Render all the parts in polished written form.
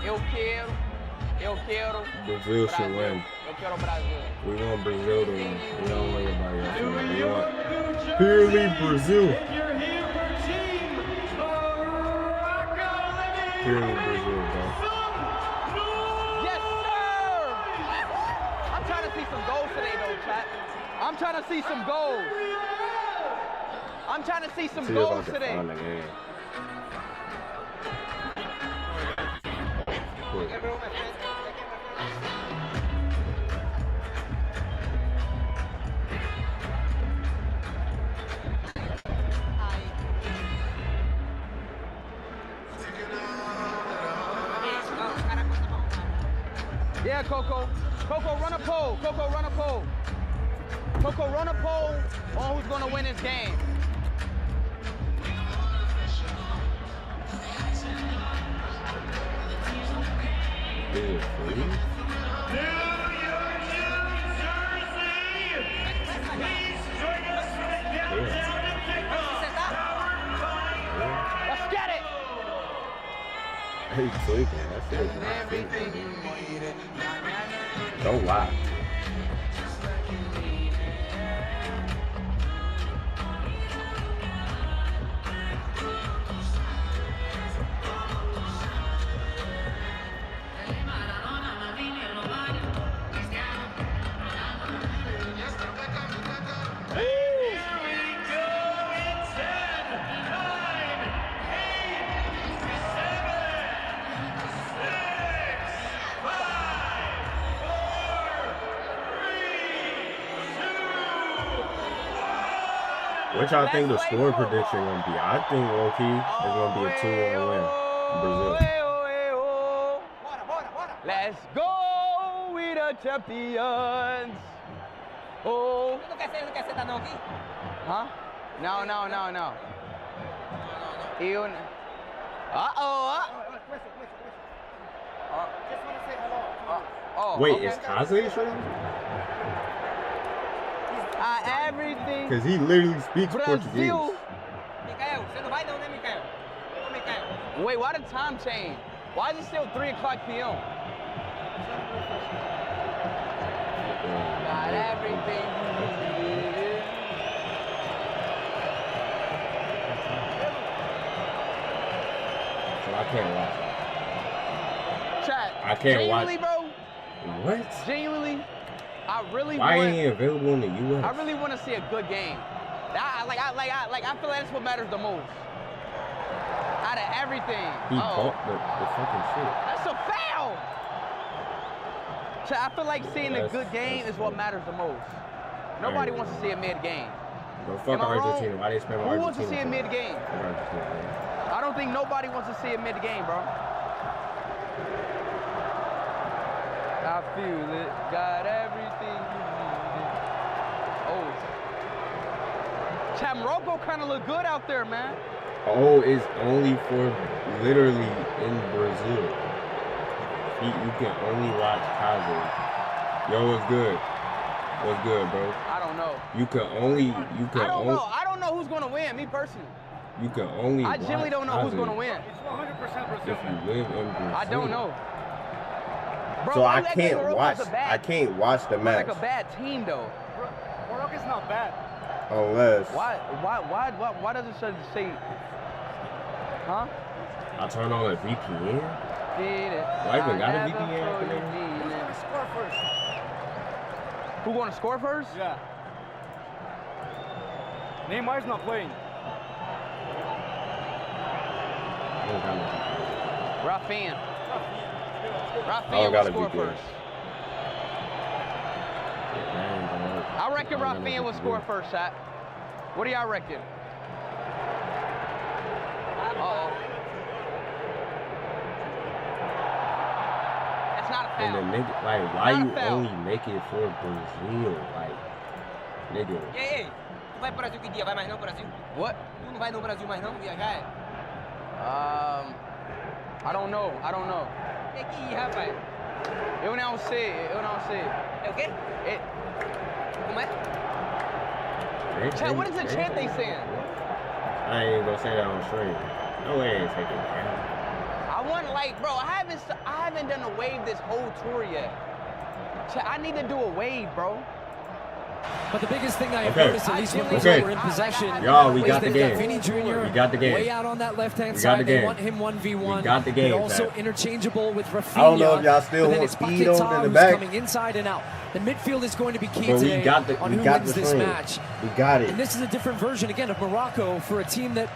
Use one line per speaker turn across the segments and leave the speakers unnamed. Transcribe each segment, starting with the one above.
Eu quero
Brazil should win.
Eu quero Brasil.
We want Brazil to win. We don't want anybody else to win. We want purely Brazil. Purely Brazil, bro.
Yes, sir! I'm trying to see some goals today, though, chat. I'm trying to see some goals. I'm trying to see some goals today. Yeah, Coco. Coco, run a poll. Coco, run a poll. Coco, run a poll on who's gonna win this game. Let's get it.
Hey, tweaking. That shit is not don't lie. What y'all think the score prediction gonna be? I think low-key it's gonna be a 2-1 win. Brazil.
Let's go, we the champions. Oh.
Você não quer sentar não aqui?
Huh? No. Eu.
Just want to say hello.
Oh.
Wait,
okay.
is Kaze showing?
Everything.
Because he literally speaks Portuguese.
Brasil.
Mikael, você não vai não, né, Mikael? Ô, Mikael.
Wait, why the time change? Why is it still 3 o'clock p.m.? Got everything you need.
So I can't watch it.
Chat.
I can't watch.
Genuinely, bro.
What?
Genuinely, I really
Why
want.
ain't he available in the U.S.?
I really want to see a good game. I feel like that's what matters the most. Out of everything.
He bought the fucking shit.
That's a foul. Chat, I feel like seeing a good game is what matters the most. Nobody wants to see a mid game.
But fuck Argentina. Why they spend Argentina?
Who wants to see a mid game? I don't think nobody wants to see a mid game, bro. I feel it. Got everything you need. Oh. Chat, Morocco kind of look good out there, man.
Oh, it's only for literally in Brazil. You can only watch Kaze. Yo, what's good? What's good, bro?
I don't know.
You can only.
I don't know who's gonna win. Me personally.
You can only.
I genuinely don't know who's gonna win.
It's 100% Brazil.
If you live in Brazil.
I don't know. Bro,
So I can't watch. I can't watch the match.
Like a bad team though.
Morocco's not bad.
Unless.
Why does it say? Huh?
I turn on a VPN.
I
even got a VPN activated?
Who's gonna score first?
Who gonna score first?
Yeah. Neymar's not playing.
Rafinha.
I don't got a
will score
VPN.
first. I reckon Rafinha will score first, chat. What do y'all reckon? Uh-oh. That's not a foul.
And then nigga, like, why
Not a
you
foul.
only make it for Brazil? Like, nigga.
Ei, tu vai pro Brasil que dia? Vai mais não pro Brasil?
What?
Tu não vai no Brasil mais não? Viajar é?
I don't know.
Tem que ir, rapaz.
Eu não sei.
É o quê? Como é?
Chat, what is the chant they saying?
I ain't gonna say that on stream. No way it's taking it down.
I want like, bro, I haven't done a wave this whole tour yet. I need to do a wave, bro.
But the biggest thing I've noticed, at least when Brazil were in possession,
y'all, we got the game.
Vinny Jr.
We got the game.
Way out on that left-hand side. They want him 1v1.
We got the game.
They're also interchangeable with Rafinha.
I don't know if y'all still want speed on in the back.
Coming inside and out. The midfield is going to be key
but
today on who wins this match.
We got it.
And this is a different version, again, of Morocco for a team that,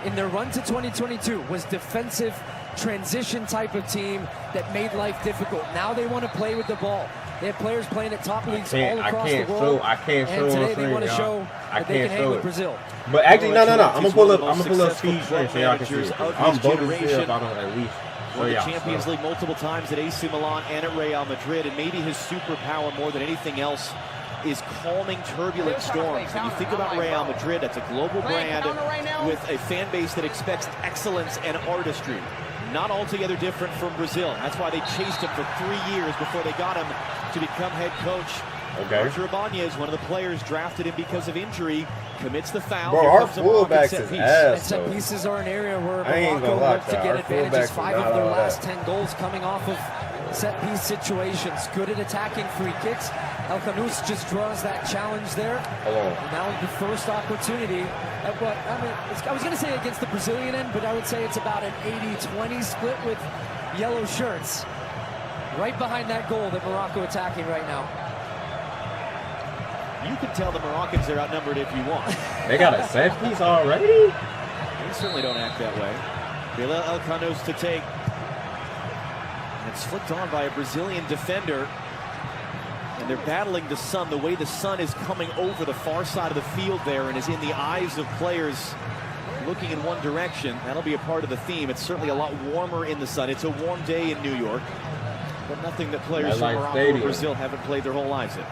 in their run to 2022, was defensive, transition type of team that made life difficult. Now they want to play with the ball. They have players playing at top leagues all across the world.
I can't show.
And today they want to show that they can hang with Brazil.
But actually, no. I'm gonna pull up speed strength so y'all can see. I'm voting if I don't at least.
Won the Champions League multiple times at AC Milan and at Real Madrid, and maybe his superpower more than anything else is calming turbulent storms. And you think about Real Madrid, that's a global brand with a fan base that expects excellence and artistry. Not altogether different from Brazil. That's why they chased him for 3 years before they got him to become head coach. Artur Ibanez, one of the players, drafted him because of injury, commits the foul.
Bro, our fullbacks is ass.
Set pieces are an area where Morocco look to get advantages. 5 of their last 10 goals coming off of set-piece situations. Good at attacking free kicks. El Khanous just draws that challenge there. And now the first opportunity at what, I was going to say against the Brazilian end, but I would say it's about an 80-20 split with yellow shirts. Right behind that goal that Morocco attacking right now.
You can tell the Moroccans are outnumbered if you want.
They got a set piece already?
They certainly don't act that way. Bilal El Khanous to take. And it's flicked on by a Brazilian defender. And they're battling the sun. The way the sun is coming over the far side of the field there and is in the eyes of players looking in one direction. That'll be a part of the theme. It's certainly a lot warmer in the sun. It's a warm day in New York. But nothing that players from Morocco or Brazil haven't played their whole lives in.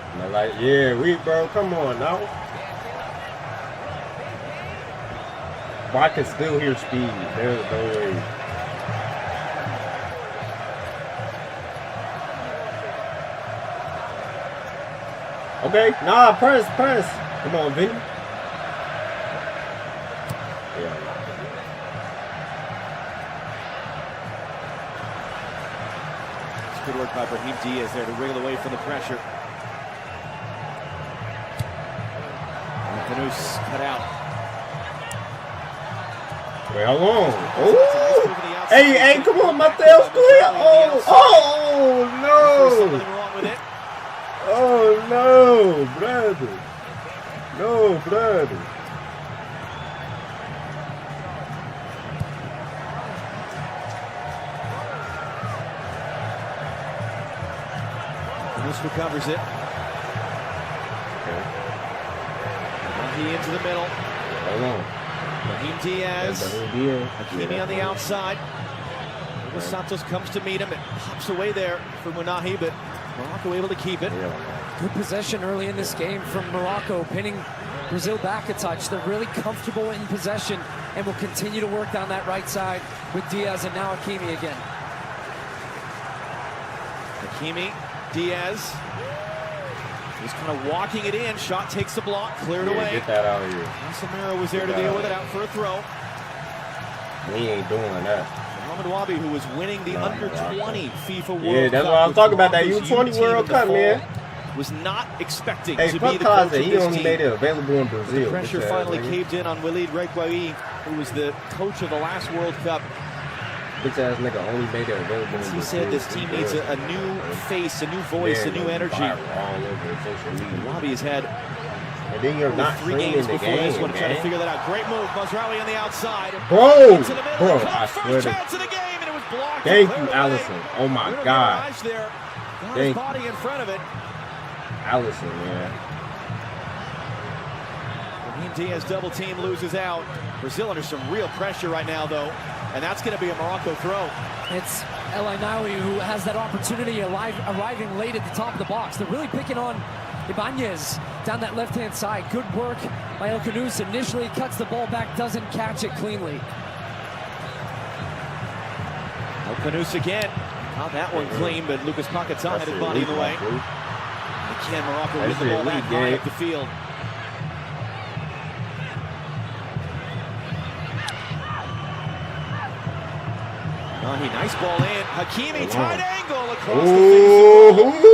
Bro, come on now. But I can still hear speed. There's no way. Okay, press. Come on, Vinny.
Good work by Brahim Diaz there to wriggle away from the pressure. Khanous cut out.
Wait, hold on. Oh! Hey, come on, Mateo's clear. Oh, no. Oh, no, brother. No, brother.
Recovers it. He into the middle. Brahim Diaz. Hakimi on the outside. Dos Santos comes to meet him. It pops away there for Munahi, but Morocco able to keep it.
Good possession early in this game from Morocco, pinning Brazil back a touch. They're really comfortable in possession and will continue to work down that right side with Diaz and now Hakimi again.
Hakimi. Diaz is kind of walking it in. Shot takes the block, cleared away.
Get that out of here.
Casemiro was there to deal with it, out for a throw.
We ain't doing that.
Mohamed Wabi, who was winning the under-20 FIFA World Cup.
Yeah, that's what I'm talking about, that U20 World Cup, man.
Was not expecting
to
be the coach of this
he only
team.
made it available in Brazil.
The pressure finally caved in on Walid Regragui, who was the coach of the last World Cup.
Bitch ass nigga only made it available.
As he said, this team needs a new face, a new voice, a new energy. Wabi has had
and then you're not
3 games before this one, trying to figure that out. Great move, Mazraoui on the outside.
Bro, I swear to
chance of the game, and it was blocked.
Thank you, Allison. Oh my God.
There. Got his body in front of it.
Allison, man.
Brahim Diaz double team loses out. Brazil under some real pressure right now, though. And that's going to be a Morocco throw.
It's El Ainaoui who has that opportunity arriving late at the top of the box. They're really picking on Ibanez down that left-hand side. Good work by El Khanous. Initially cuts the ball back, doesn't catch it cleanly.
El Khanous again. Not that one clean, but Lucas Paquetá had his body in the way. Again, Morocco with the ball back high up the field. Nice ball in. Hakimi, tight angle across the face.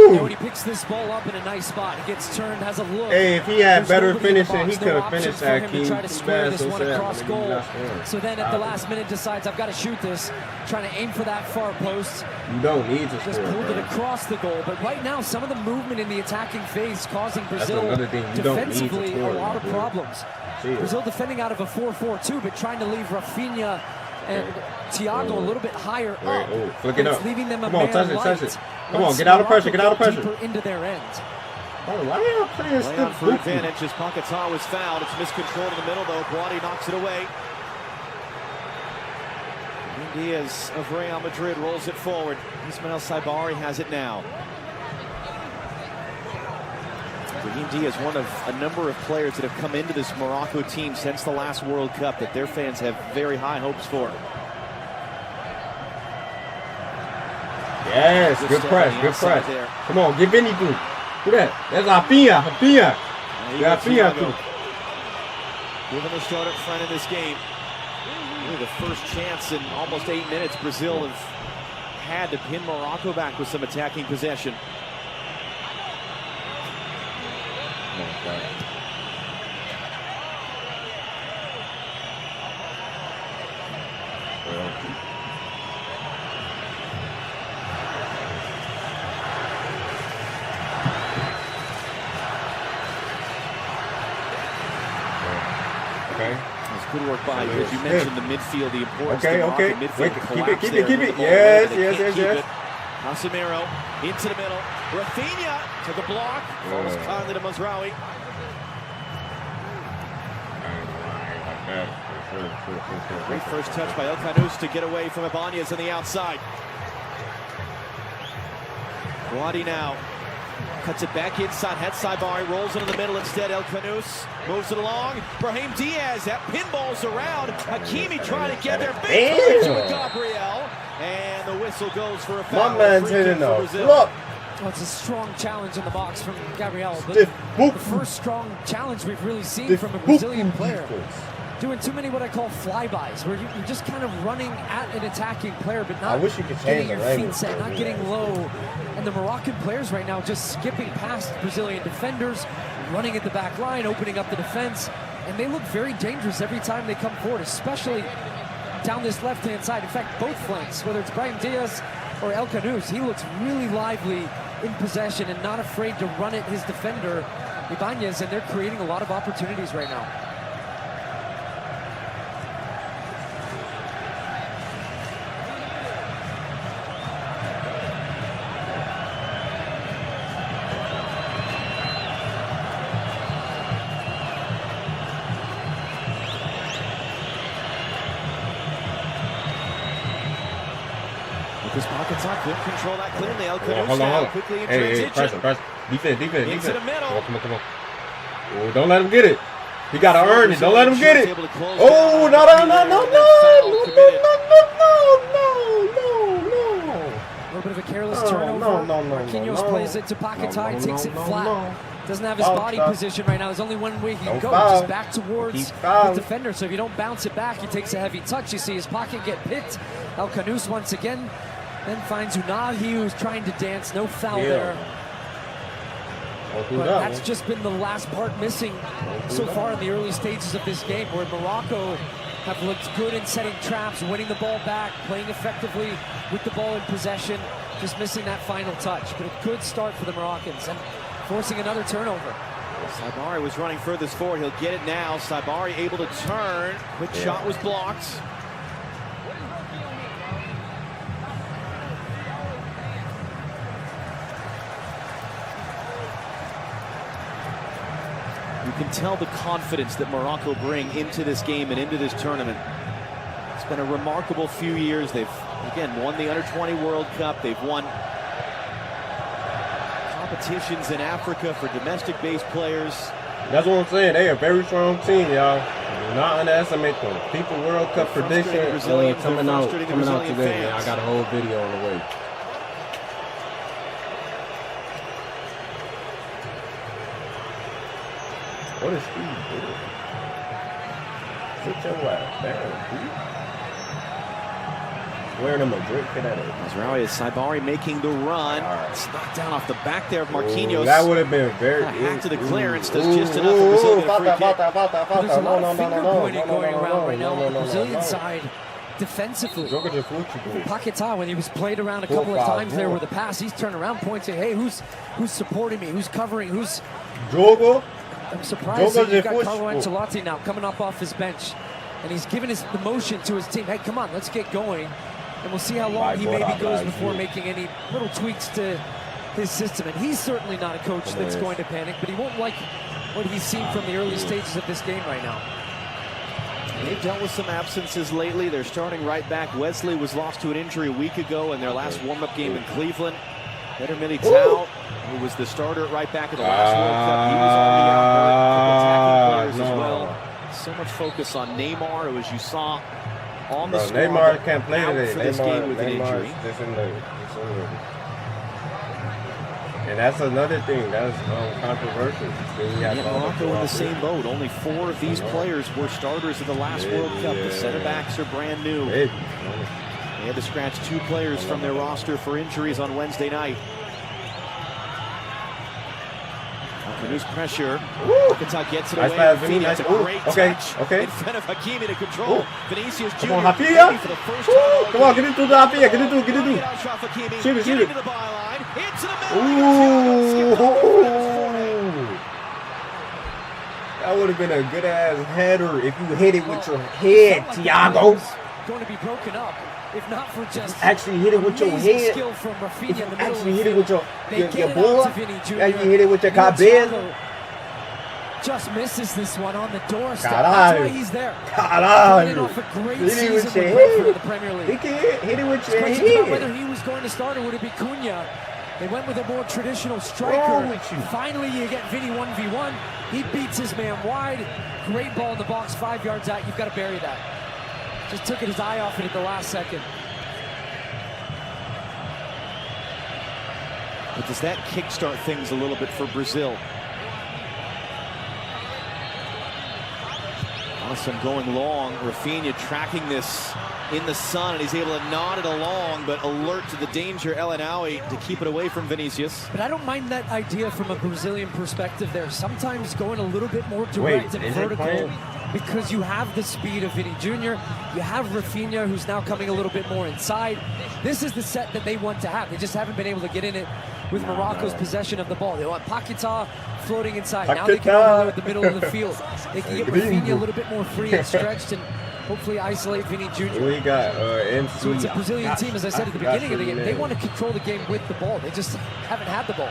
And when he picks this ball up in a nice spot, it gets turned, has a look.
Hey, if he had
There's
better
nobody in the
finishing, he
box,
could
no
have finished
options for
that.
him to try to square this one across goal. So then at the last minute decides, I've got to shoot this, trying to aim for that far post.
You don't need to
Just
score,
pulled it
bro.
across the goal. But right now, some of the movement in the attacking phase causing Brazil
another thing. You don't need to
defensively
score,
a lot of
my boy.
problems. Brazil defending out of a 4-4-2, but trying to leave Rafinha and Thiago a little bit higher up.
Flick it up.
Leaving them a
Come on,
man
touch it,
light.
touch it. Come on, get out of pressure, get out of pressure.
Deeper into their end.
Oh, why are y'all playing
Play on
stiff
for advantage as Paquetá was fouled. It's miscontrolled in the middle, though. Guadi knocks it away. Diaz of Real Madrid rolls it forward. Ismail Saibari has it now. Brahim Diaz, one of a number of players that have come into this Morocco team since the last World Cup that their fans have very high hopes for.
Yes, good press, good press.
There.
Come on, give anything. Who that? That's Rafinha, Rafinha. Rafinha too.
Given the start up front in this game. Really the first chance in almost 8 minutes Brazil have had to pin Morocco back with some attacking possession.
Okay.
It's good work by you. As you mentioned, the midfield, the importance
Okay,
of the
okay.
midfield.
Wait, keep it.
Yes, yes. Casemiro into the middle. Rafinha to the block. Falls kindly to Mazraoui. Great first touch by El Canus to get away from Ibanez on the outside. Guadi now cuts it back inside. Had Saibari, rolls into the middle instead. El Canus moves it along. Brahim Diaz, that pinballs around. Hakimi trying to get there. Big collision with Gabriel. And the whistle goes for a foul.
My man's hitting a flop.
Well, it's a strong challenge in the box from Gabriel. But the first strong challenge we've really seen from a Brazilian player. Doing too many what I call flybys, where you're just kind of running at an attacking player, but not getting your feet set, not getting low. And the Moroccan players right now just skipping past Brazilian defenders, running at the back line, opening up the defense. And they look very dangerous every time they come forward, especially down this left-hand side. In fact, both flanks, whether it's Brahim Diaz or El Canus, he looks really lively in possession and not afraid to run at his defender, Ibanez, and they're creating a lot of opportunities right now.
Because Paquetá couldn't control that clearly. El Canus
Hold on.
quickly in
Hey,
transition.
press. Defense.
Into the middle.
Come on. Oh, don't let him get it. He got to earn it. Don't let him get it. Oh, no.
A little bit of a careless turnover. Marquinhos plays it to Paquetá, takes it flat. Doesn't have his body position right now. There's only one way he can go, just back towards the defender. So if you don't bounce it back, he takes a heavy touch. You see his pocket get picked. El Canus once again then finds Unahi, who's trying to dance. No foul there. But that's just been the last part missing so far in the early stages of this game, where Morocco have looked good in setting traps, winning the ball back, playing effectively with the ball in possession, just missing that final touch. But a good start for the Moroccans and forcing another turnover.
Saibari was running furthest forward. He'll get it now. Saibari able to turn. Quick shot was blocked. You can tell the confidence that Morocco bring into this game and into this tournament. It's been a remarkable few years. They've, again, won the Under-20 World Cup. They've won competitions in Africa for domestic-based players.
That's what I'm saying. They are a very strong team, y'all. Do not underestimate them. FIFA World Cup prediction coming out today. Man, I got a whole video on the way. What is Steve doing? Sit your ass down, dude. wearing a Madrid kit at it.
Azraoui Saibari making the run. It's knocked down off the back there of Marquinhos.
Ooh, that would have been very...
Back to the clearance. Does just enough for Brazil to get a free kick.
There's a lot of finger pointing going around right now on the Brazilian side defensively. Paquetá, when he was played around a couple of times there with a pass, he's turned around pointing, hey, who's supporting me? Who's covering? Who's... I'm surprised that you've got Carlo Ancelotti now coming up off his bench. And he's giving the motion to his team. Hey, come on, let's get going. And we'll see how long he maybe goes before making any little tweaks to his system. And he's certainly not a coach that's going to panic, but he won't like what he's seen from the early stages of this game right now.
They've dealt with some absences lately. They're starting right back. Wesley was lost to an injury a week ago in their last warm-up game in Cleveland. Eder Militão, who was the starter at right back at the last World Cup, he was already out. Attacking players as well. So much focus on Neymar, who, as you saw on the squad,
Neymar can't play today.
for this game with an injury.
And that's another thing that's controversial.
Morocco in the same boat. Only 4 of these players were starters in the last World Cup. The center backs are brand new. They had to scratch 2 players from their roster for injuries on Wednesday night. Alcanu's pressure. Paquetá gets it away. It's a great touch in front of Hakimi to control. Vinicius Jr.
Come on, Rafinha. Come on, get it through the Rafinha. Get it through. Shoot it.
Into the byline. Into the middle.
That would have been a good ass header if you hit it with your head, Thiago.
Going to be broken up. If not for just
actually hit it with your head,
skill from Rafinha in the middle
actually hit it with your boy,
and
you hit it with your cabeza.
Just misses this one on the doorstep.
That's
why he's there.
Off
a great
hit it with your
for the
head.
Premier League.
He can hit it with your
Questions
head.
about whether he was going to start or would it be Cunha. They went with a more traditional striker. Finally, you get Vinny 1v1. He beats his man wide. Great ball in the box, 5 yards out. You've got to bury that. Just took his eye off it at the last second.
But does that kickstart things a little bit for Brazil? Awesome going long. Rafinha tracking this in the sun, and he's able to nod it along, but alert to the danger. El Anaoui to keep it away from Vinicius.
But I don't mind that idea from a Brazilian perspective there. Sometimes going a little bit more direct and vertical, because you have the speed of Vinny Jr., you have Rafinha, who's now coming a little bit more inside. This is the set that they want to have. They just haven't been able to get in it with Morocco's possession of the ball. They want Paquetá floating inside. Now they can overload the middle of the field. They can get Rafinha a little bit more free and stretched and hopefully isolate Vinny Jr.
We got
So it's a Brazilian team, as I said at the beginning of the game. They want to control the game with the ball. They just haven't had the ball.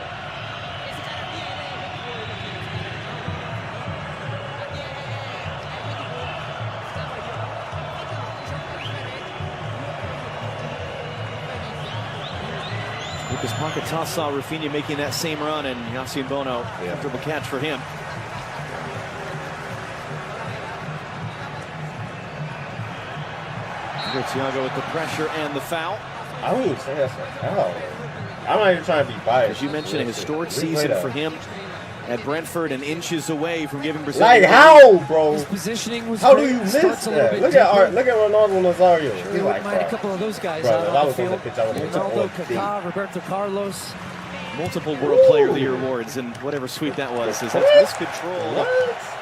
Lucas Paquetá saw Rafinha making that same run, and Yassine Bono, comfortable catch for him. Thiago with the pressure and the foul.
I don't even say that's a foul. I'm not even trying to be biased.
As you mentioned, a historic season for him at Brentford and inches away from giving Brazil.
Like how, bro?
His positioning was
how do you miss that? Look at Ronaldo Nazario.
Sure, you wouldn't mind a couple of those guys out on the field. Ronaldo, Kaká, Roberto Carlos.
Multiple World Player of the Year awards, and whatever sweep that was, is that's miscontrol.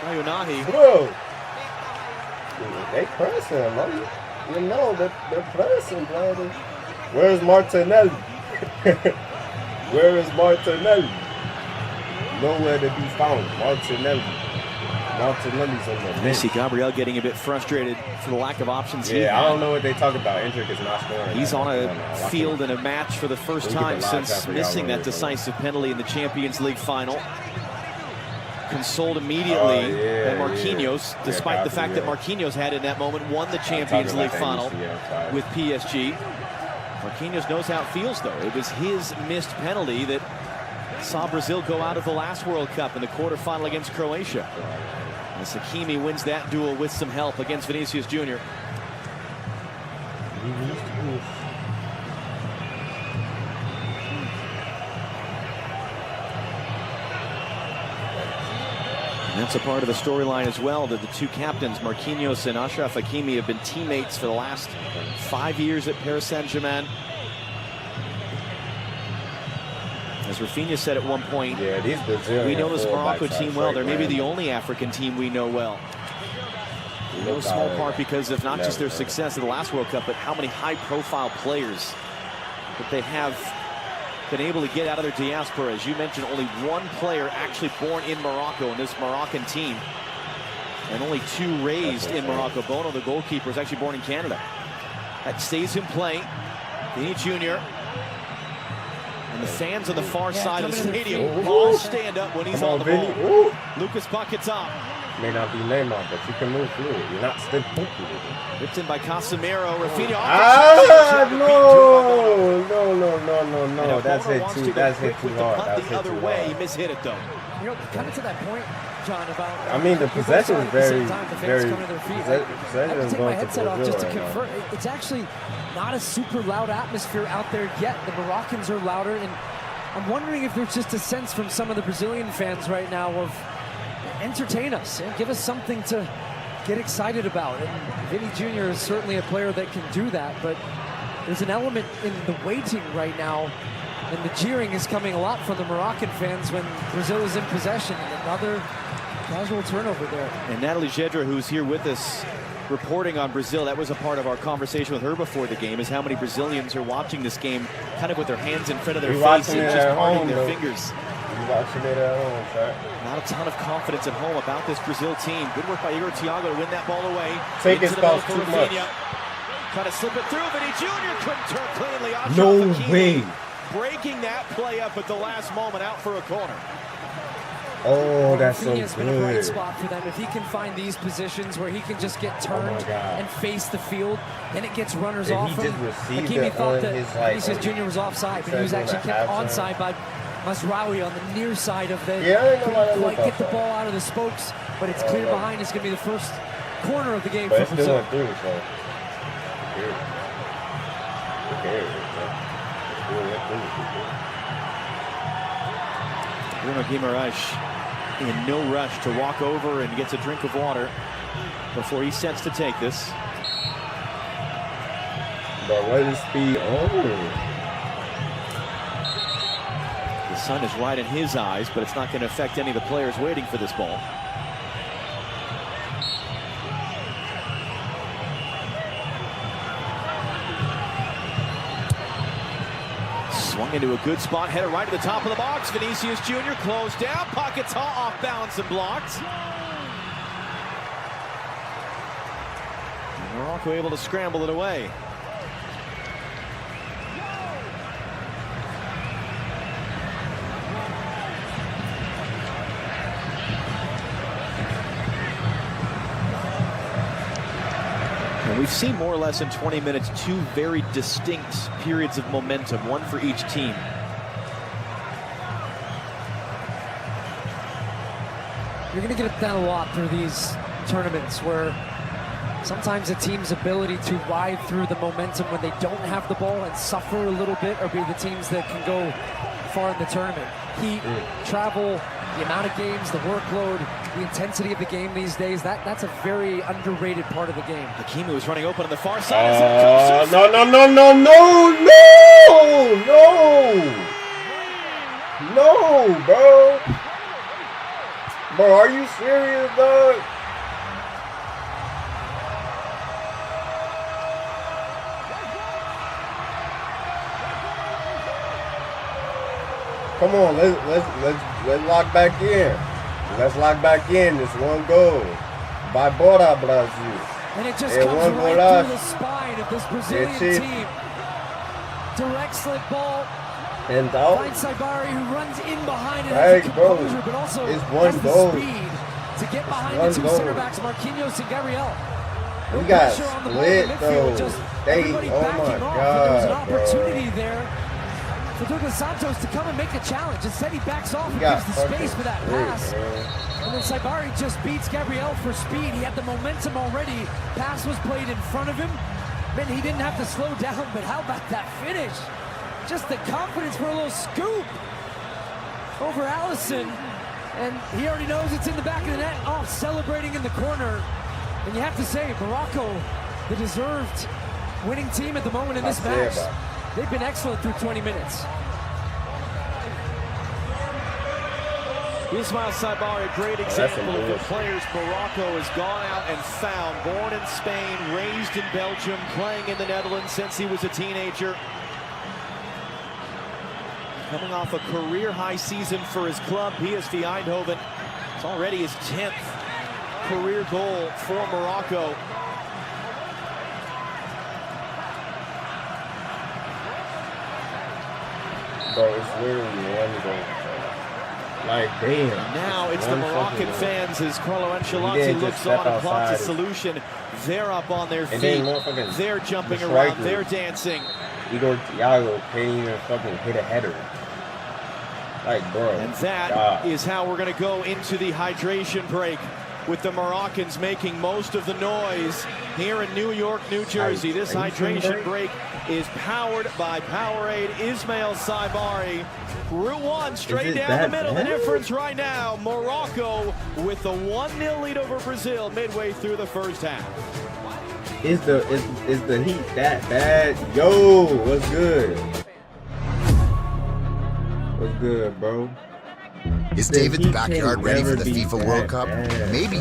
Ayunahi.
Bro, they pressing, man. You know they're pressing, brother. Where's Martinelli? Where is Martinelli? Nowhere to be found. Martinelli's on the bench.
See Gabriel getting a bit frustrated for the lack of options.
Yeah, I don't know what they talk about. Endrick is not scoring.
He's on a field in a match for the first time since missing that decisive penalty in the Champions League final. Consoled immediately by Marquinhos, despite the fact that Marquinhos had in that moment won the Champions League final with PSG. Marquinhos knows how it feels, though. It was his missed penalty that saw Brazil go out of the last World Cup in the quarterfinal against Croatia. As Hakimi wins that duel with some help against Vinicius Jr. That's a part of the storyline as well, that the two captains, Marquinhos and Achraf Hakimi, have been teammates for the last 5 years at Paris Saint-Germain. As Rafinha said at one point,
yeah, these Brazilian
we know this Morocco team well. They're maybe
random.
the only African team we know well. In no small part because of not just their success in the last World Cup, but how many high-profile players that they have been able to get out of their diaspora. As you mentioned, only one player actually born in Morocco in this Moroccan team, and only two raised in Morocco. Bono, the goalkeeper, is actually born in Canada. That stays in play. Vini Jr. And the fans on the far side of the stadium all stand up when he's on the ball. Lucas Paquetá.
May not be Neymar, but you can move through it. You're not still pushing it.
Ripped in by Casemiro. Rafinha.
No. That's hit too. That's hit too hard. That's
the other way. He mishit it though.
You know, kind of to that point, John, about.
I mean, the possession is very.
I have to take my headset off just to confirm. It's actually not a super loud atmosphere out there yet. The Moroccans are louder, and I'm wondering if there's just a sense from some of the Brazilian fans right now of entertain us and give us something to get excited about. And Vini Jr. is certainly a player that can do that, but there's an element in the waiting right now, and the jeering is coming a lot from the Moroccan fans when Brazil is in possession. And another casual turnover there. And
Natalie Gedra, who's here with us reporting on Brazil, that was a part of our conversation with her before the game, is how many Brazilians are watching this game kind of with their hands in front of their face and just parting their fingers.
Watching it at home, sir.
Not a ton of confidence at home about this Brazil team. Good work by Igor Thiago to win that ball away.
Take his ball too much.
Trying to slip it through, but he Jr. couldn't turn cleanly.
No way.
Breaking that play up at the last moment out for a corner.
Oh, that's so
good. Been a bright spot for them. If he can find these positions where he can just get turned and face the field, then it gets runners off him. Hakimi thought that Vinicius Jr. was offside, but he was actually kept onside by Mazraoui on the near side of the. Couldn't quite get the ball out of the spokes, but it's clear behind. It's going to be the first corner of the game for Brazil.
Bruno Guimaraes in no rush to walk over and gets a drink of water before he sets to take this.
But what is speed on?
The sun is right in his eyes, but it's not going to affect any of the players waiting for this ball. Swung into a good spot, headed right to the top of the box. Vinicius Jr. closed down. Paquetá off balance and blocked. And Morocco able to scramble it away. And we've seen more or less in 20 minutes two very distinct periods of momentum, one for each team.
You're going to get that a lot through these tournaments where sometimes a team's ability to ride through the momentum when they don't have the ball and suffer a little bit, or be the teams that can go far in the tournament. Heat, travel, the amount of games, the workload, the intensity of the game these days, that's a very underrated part of the game.
Hakimi was running open on the far side.
No, bro. Bro, are you serious, dog? Come on, let's lock back in. Let's lock back in. This one goal by Bora Brasil.
And it just comes right through the spine of this Brazilian team. Direct slip ball.
And out.
Finds Saibari, who runs in behind it as a composure, but also has the speed to get behind the two center backs, Marquinhos and Gabriel.
We got split though.
Everybody backing off, but there was an opportunity there for Douglas Santos to come and make a challenge. Instead, he backs off and gives the space for that pass. And then Saibari just beats Gabriel for speed. He had the momentum already. Pass was played in front of him. Man, he didn't have to slow down, but how about that finish? Just the confidence for a little scoop over Allison. And he already knows it's in the back of the net. Oh, celebrating in the corner. And you have to say, Morocco, the deserved winning team at the moment in this match. They've been excellent through 20 minutes.
Ismail Saibari, a great example of the players Morocco has gone out and found. Born in Spain, raised in Belgium, playing in the Netherlands since he was a teenager. Coming off a career-high season for his club, PSV Eindhoven. It's already his 10th career goal for Morocco.
Bro, it's literally one goal. Like, damn.
Now it's the Moroccan fans as Carlo Ancelotti looks on and plots a solution. They're up on their feet. They're jumping around. They're dancing.
Igor Thiago can't even fucking hit a header. Like, bro.
And that is how we're going to go into the hydration break, with the Moroccans making most of the noise here in New York, New Jersey. This hydration break is powered by Powerade. Ismail Saibari, Route 1, straight down the middle. The difference right now, Morocco with the 1-0 lead over Brazil midway through the first half.
Is the heat that bad? Yo, what's good? What's good, bro?
Is David's backyard ready for the FIFA World Cup? Maybe.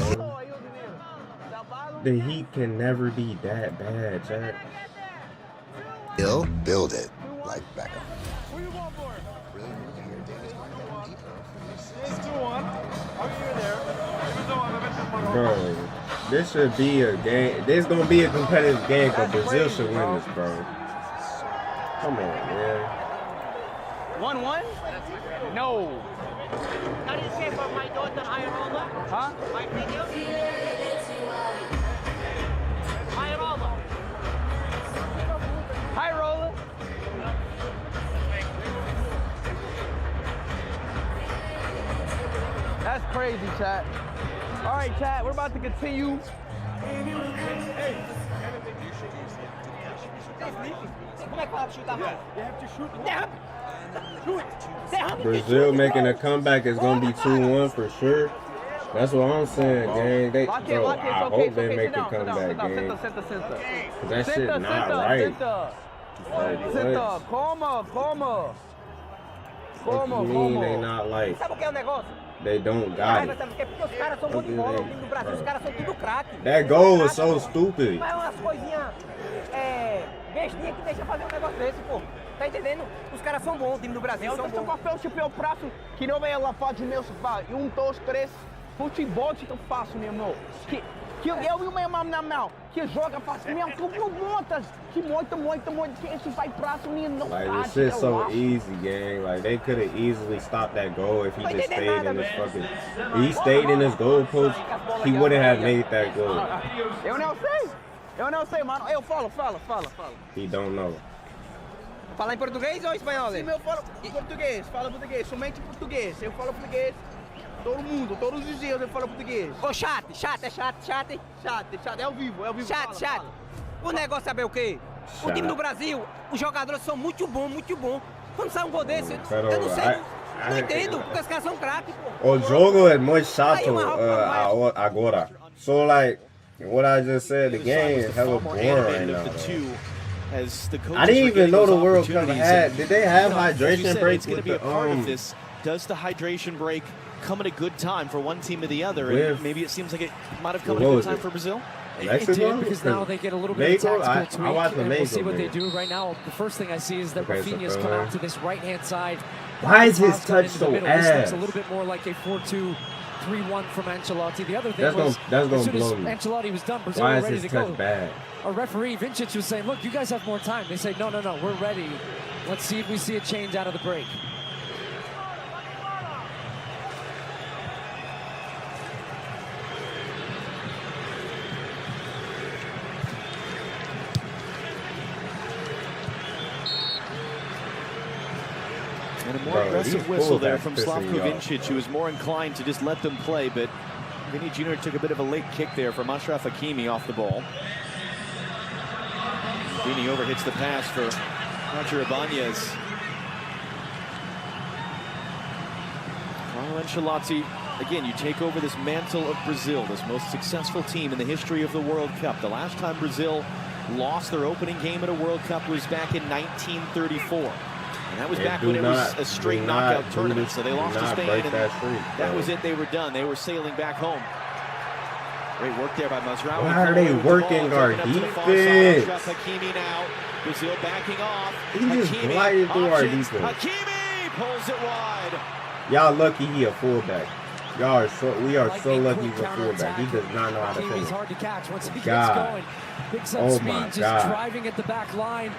The Heat can never be that bad, Jack.
He'll build it like Beckham.
Bro, this should be a game. This gonna be a competitive game, but Brazil should win this, bro. Come on, man.
1-1? No.
How do you say for my daughter, Irola?
Huh?
My video? Irola.
Hi, Roller. That's crazy, chat. All right, chat, we're about to continue.
Brazil making a comeback is gonna be 2-1 for sure. That's what I'm saying, gang. Bro, I hope they make a comeback, gang. That shit not right.
Senta, calma.
What you mean they not like? They don't got it. That goal was so stupid.
Bestinha que deixa fazer negócio desse, pô. Tá entendendo? Os caras são bons, o time do Brasil são bons.
Qual foi o prazo que não veio lá fora de meus 1, 2, 3 futebol que eu faço, meu irmão. Que eu e o meu irmão não, que joga fácil mesmo, tudo montas, que muito, que esse vai prazo, não
like, this shit's so easy, gang. Like, they could have easily stopped that goal if he just stayed in his fucking... If he stayed in his goal post, he wouldn't have made that goal.
Eu não sei, mano. Eu fala.
He don't know.
Fala em português ou espanhol?
Sim, eu falo português, somente português. Eu falo português, todo mundo, todos os dias eu falo português.
Ô, chat,
é ao vivo.
Chat. O negócio é saber o quê? O time do Brasil, os jogadores são muito bons. Quando sai um gol desse, eu não sei, não entendo, porque os caras são craques, pô.
O jogo é muito chato agora. So, like, what I just said, the game is hella boring right now. I didn't even know the World Cup had. Did they have hydration breaks with the
Does the hydration break come at a good time for one team or the other? And maybe it seems like it might have come at a good time for Brazil.
It did, because now they get a little bit of tactical tweak, and we'll see what they do right now. The first thing I see is that Rafinha's come out to this right-hand side.
Why is his touch so ass?
This looks a little bit more like a 4-2-3-1 from Ancelotti. The other thing was, as soon as Ancelotti was done, Brazil were ready to go.
Bad?
Our referee, Vincic, was saying, look, you guys have more time. They say, no, we're ready. Let's see if we see a change out of the break.
And a more aggressive whistle there from Slavko Vincic, who was more inclined to just let them play, but Vinny Jr. took a bit of a late kick there from Ashraf Hakimi off the ball. Vinny overhits the pass for Roger Ibanez. Carlo Ancelotti again, you take over this mantle of Brazil, this most successful team in the history of the World Cup. The last time Brazil lost their opening game at a World Cup was back in 1934. And that was back when it was a straight knockout tournament. So they lost to Spain, and that was it. They were done. They were sailing back home. Great work there by Mazraoui.
Why are they working our defense?
Hakimi now. Brazil backing off.
He just glided through our defense.
Hakimi pulls it wide.
Y'all lucky he a fullback. Y'all are so, we are so lucky he's a fullback. He does not know how to finish.
Hard to catch once he gets
God.
going. Picks up
Oh
speed,
my
just
God.
driving at the back line.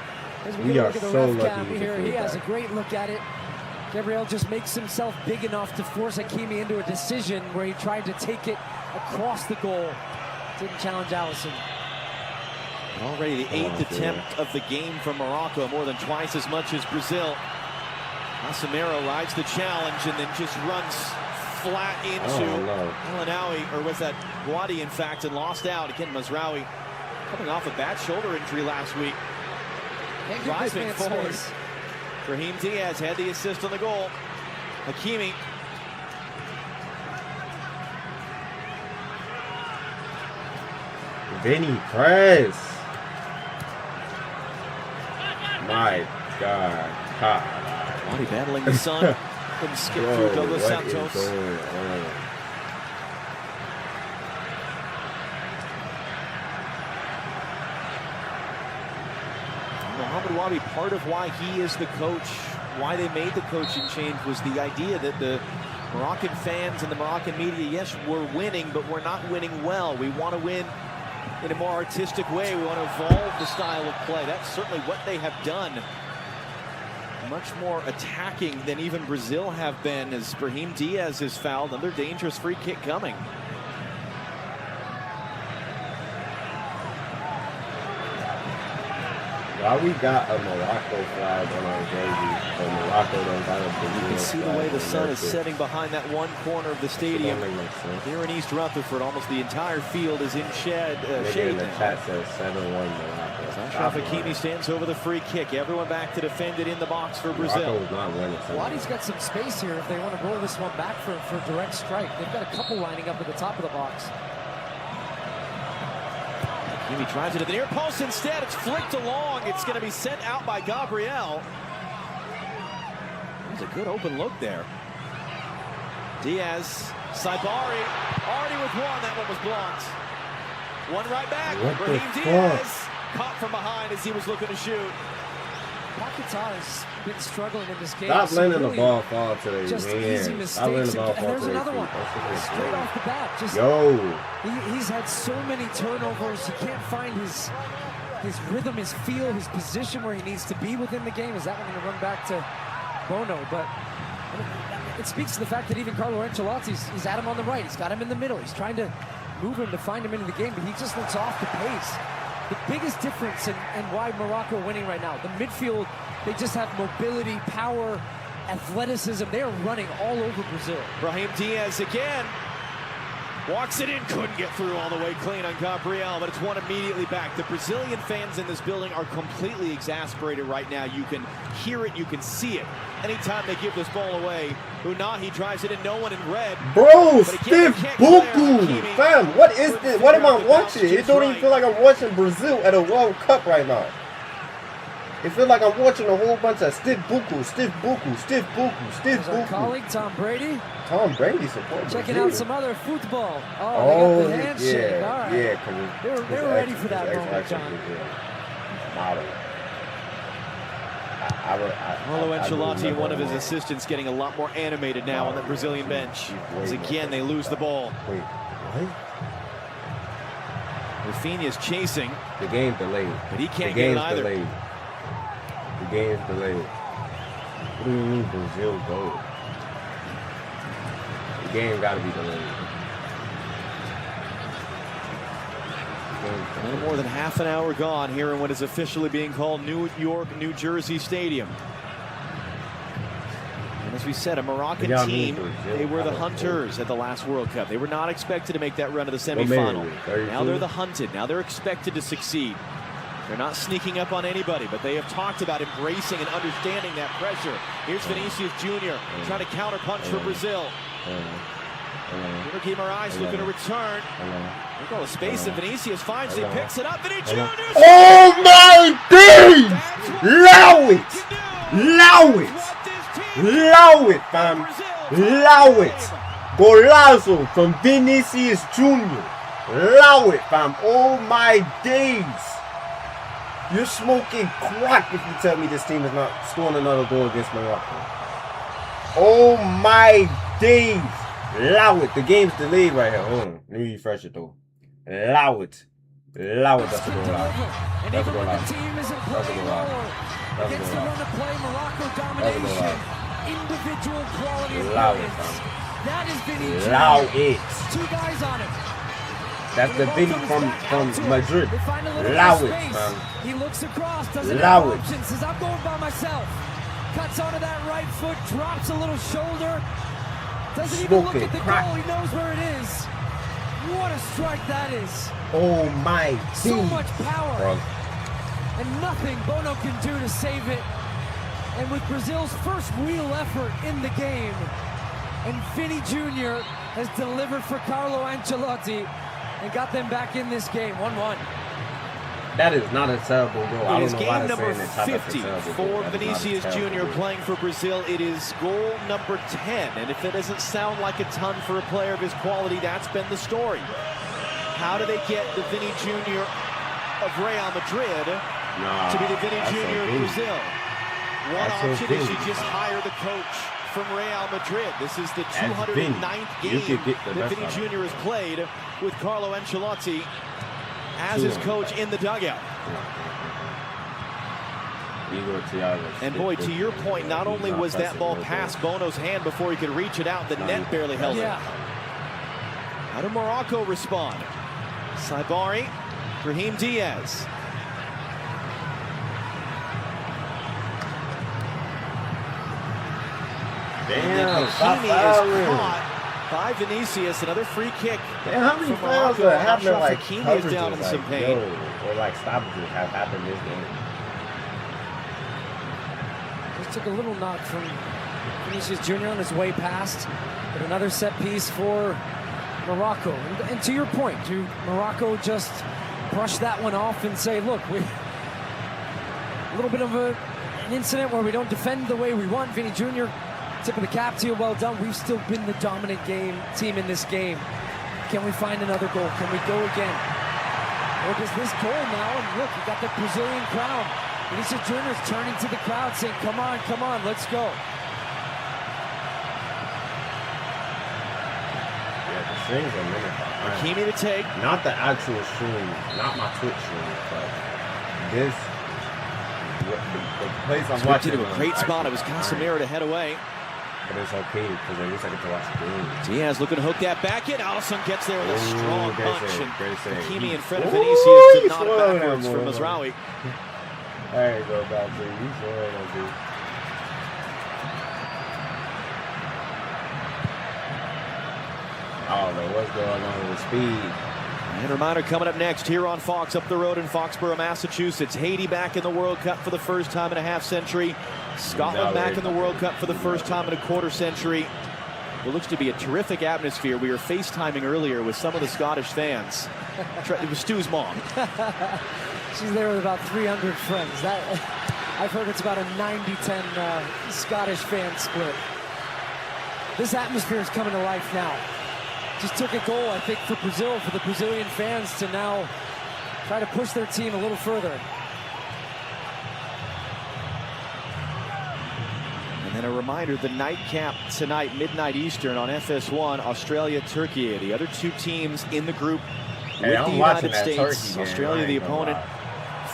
As
We are
look at the
so
ref
lucky
cam
he's a
here, he has a
fullback.
great look at it. Gabriel just makes himself big enough to force Hakimi into a decision where he tried to take it across the goal. Didn't challenge Allison.
Already the 8th attempt of the game from Morocco, more than twice as much as Brazil. Casemiro rides the challenge and then just runs flat into Elanawi, or was that Guadi in fact, and lost out. Again, Mazraoui coming off a bad shoulder injury last week. Driving forward. Brahim Diaz had the assist on the goal. Hakimi.
Vinny press. My God.
Guadi battling the sun. Couldn't skip through Douglas Santos. Mohamed Wabi, part of why he is the coach, why they made the coaching change, was the idea that the Moroccan fans and the Moroccan media, yes, we're winning, but we're not winning well. We want to win in a more artistic way. We want to evolve the style of play. That's certainly what they have done. Much more attacking than even Brazil have been, as Brahim Diaz is fouled. Another dangerous free kick coming.
Why we got a Morocco flag on our jersey, but Morocco don't got a Brazil.
You can see the way the sun is setting behind that one corner of the stadium. Here in East Rutherford, almost the entire field is in shade.
In the chat says 7-1 Morocco.
Achraf Hakimi stands over the free kick. Everyone back to defend it in the box for Brazil.
Morocco's not winning.
Wadi's got some space here if they want to roll this one back for a direct strike. They've got a couple lining up at the top of the box.
Hakimi tries it at the near post instead. It's flicked along. It's going to be sent out by Gabriel. There's a good open look there. Diaz, Saibari, already with one. That one was blocked. One right back. Brahim Diaz caught from behind as he was looking to shoot.
Paquetá has been struggling in this game.
Stop letting the ball fall to the
just easy mistakes. And there's another one. Straight off the bat. Just, he's had so many turnovers. He can't find his rhythm, his feel, his position where he needs to be within the game. Is that one going to run back to Bono? But it speaks to the fact that even Carlo Ancelotti's he's at him on the right. He's got him in the middle. He's trying to move him to find him into the game, but he just looks off the pace. The biggest difference and why Morocco are winning right now, the midfield, they just have mobility, power, athleticism. They are running all over Brazil.
Brahim Diaz again. Walks it in, couldn't get through all the way clean on Gabriel, but it's one immediately back. The Brazilian fans in this building are completely exasperated right now. You can hear it, you can see it. Anytime they give this ball away, Unahi drives it in, no one in red.
Bro, stiff buku! Fam, what is this? What am I watching? It don't even feel like I'm watching Brazil at a World Cup right now. It feels like I'm watching a whole bunch of stiff buku, stiff buku, stiff buku, stiff buku.
Our colleague Tom Brady.
Tom Brady supports
checking
Brazil.
out some other football. Oh, they got the handshake.
Yeah,
all right.
Yeah,
they were ready for that moment, John.
Model.
Carlo Ancelotti and one of his assistants getting a lot more animated now on the Brazilian bench. As again, they lose the ball.
Wait, what?
Rafinha's chasing.
The game's delayed.
But he can't get it either.
Delayed. The game's delayed. What do you mean Brazil goal? The game got to be delayed.
A little more than half an hour gone here in what is officially being called New York, New Jersey Stadium. And as we said, a Moroccan team, they were the hunters at the last World Cup. They were not expected to make that run to the semifinal. Now they're the hunted. Now they're expected to succeed. They're not sneaking up on anybody, but they have talked about embracing and understanding that pressure. Here's Vinicius Jr. trying to counterpunch for Brazil. Guimaraes looking to return. Look all the space that Vinicius finds. He picks it up. Vinicius.
Oh my days! Allow it! Allow it! Allow it, fam! Allow it! Golazo from Vinicius Jr. Allow it, fam! Oh my days! You're smoking crack if you tell me this team is not scoring another goal against Morocco. Oh my days! Allow it. The game's delayed right here. Hold on. Let me refresh it though. Allow it. Allow it. That's a goal live. That's a goal live. That's a goal live. That's a goal live. That's a goal live.
Individual quality of
Allow it,
brilliance.
fam.
That is Vinny.
Allow it.
Two guys on him.
That's the Vinny from Madrid.
They find a little
Allow
bit of
it,
space.
man.
He looks across, doesn't
Allow
have
it.
options, says I'm going by myself. Cuts onto that right foot, drops a little shoulder. Doesn't even look at the goal, he knows where it is. What a strike that is.
Oh my
So
days.
much power.
Bro.
And nothing Bono can do to save it. And with Brazil's first real effort in the game, and Vinny Jr. has delivered for Carlo Ancelotti and got them back in this game, 1-1.
That is not a terrible goal. I
It
don't
is
know why
game
they're
number
saying it's not a
50
terrible
for
goal. That is not a
Vinicius
terrible
Jr.
goal.
playing for Brazil. It is goal number 10. And if it doesn't sound like a ton for a player of his quality, that's been the story. How do they get the Vinny Jr. of Real Madrid to be the Vinny Jr. of Brazil? One option is you just hire the coach from Real Madrid. This is the 209th game that Vinny Jr. has played with Carlo Ancelotti as his coach in the dugout. And boy, to your point, not only was that ball past Bono's hand before he could reach it out, the net barely held it. How did Morocco respond? Saibari, Brahim Diaz.
Damn,
Hakimi is caught by Vinicius. Another free kick.
Damn, how many
from
fouls
Morocco.
are happening like
Hakimi is down in
coverages,
some
like,
pain.
or like stoppages have happened this game?
Just took a little knock from Vinicius Jr. on his way past, but another set piece for Morocco. And to your point, do Morocco just brush that one off and say, look, we a little bit of an incident where we don't defend the way we want. Vinny Jr., tip of the cap to you, well done. We've still been the dominant team in this game. Can we find another goal? Can we go again? Or does this goal now, and look, you got the Brazilian crowd. Vinicius Jr. is turning to the crowd saying, come on, let's go.
Yeah, the strings are minute.
Hakimi to take.
Not the actual string, not my Twitch string, but this. The place I'm watching.
To a great spot. It was Casemiro to head away.
But it's okay because at least I get to watch the game.
Diaz looking to hook that back in. Alisson gets there with a strong punch. And Hakimi in front of
Ooh,
Vinicius to nod it
slow
backwards
down,
for
boy.
Mazraoui.
There you go, back to you. Slow down, dude. I don't know what's going on with the speed.
And a reminder coming up next here on Fox up the road in Foxborough, Massachusetts. Haiti back in the World Cup for the first time in a half century. Scotland back in the World Cup for the first time in a quarter century. It looks to be a terrific atmosphere. We were FaceTiming earlier with some of the Scottish fans. It was Stu's mom.
She's there with about 300 friends. I've heard it's about a 90-10 Scottish fan split. This atmosphere is coming to life now. Just took a goal, I think, for Brazil, for the Brazilian fans to now try to push their team a little further.
And then a reminder, the nightcap tonight, midnight Eastern on FS1, Australia, Turkey. The other two teams in the group with the United States. Australia, the opponent,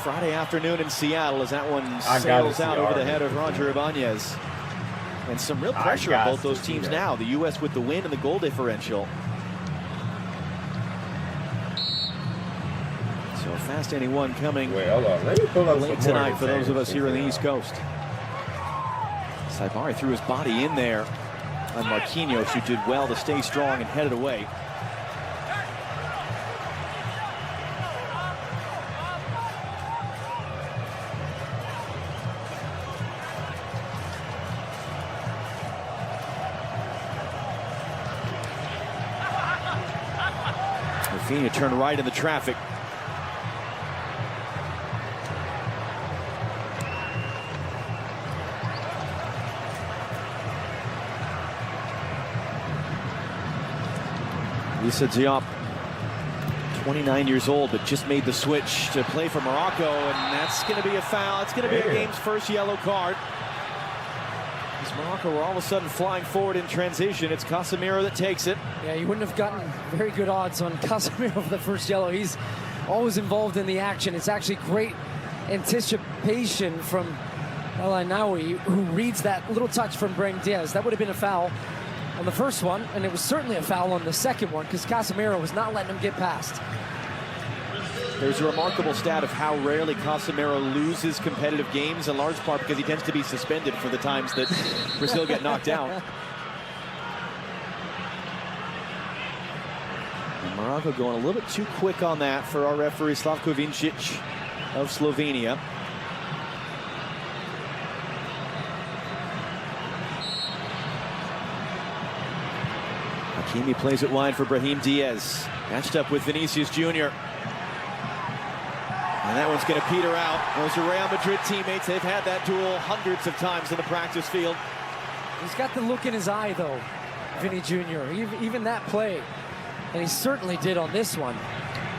Friday afternoon in Seattle as that one sails out over the head of Roger Ibanez. And some real pressure on both those teams now. The U.S. with the win and the goal differential. So a fascinating one coming late tonight for those of us here on the East Coast. Saibari threw his body in there on Marquinhos, who did well to stay strong and headed away. Rafinha turned right in the traffic. Issa Diop, 29 years old, but just made the switch to play for Morocco, and that's going to be a foul. It's going to be the game's first yellow card. As Morocco were all of a sudden flying forward in transition. It's Casemiro that takes it.
Yeah, you wouldn't have gotten very good odds on Casemiro for the first yellow. He's always involved in the action. It's actually great anticipation from El Ainaoui, who reads that little touch from Brahim Diaz. That would have been a foul on the first one, and it was certainly a foul on the second one because Casemiro was not letting him get past.
There's a remarkable stat of how rarely Casemiro loses competitive games, in large part because he tends to be suspended for the times that Brazil get knocked out. And Morocco going a little bit too quick on that for our referee Slavko Vincic of Slovenia. Hakimi plays it wide for Brahim Diaz. Matched up with Vinicius Jr. And that one's going to peter out. Those are Real Madrid teammates. They've had that duel hundreds of times in the practice field.
He's got the look in his eye, though, Vinny Jr. Even that play. And he certainly did on this one.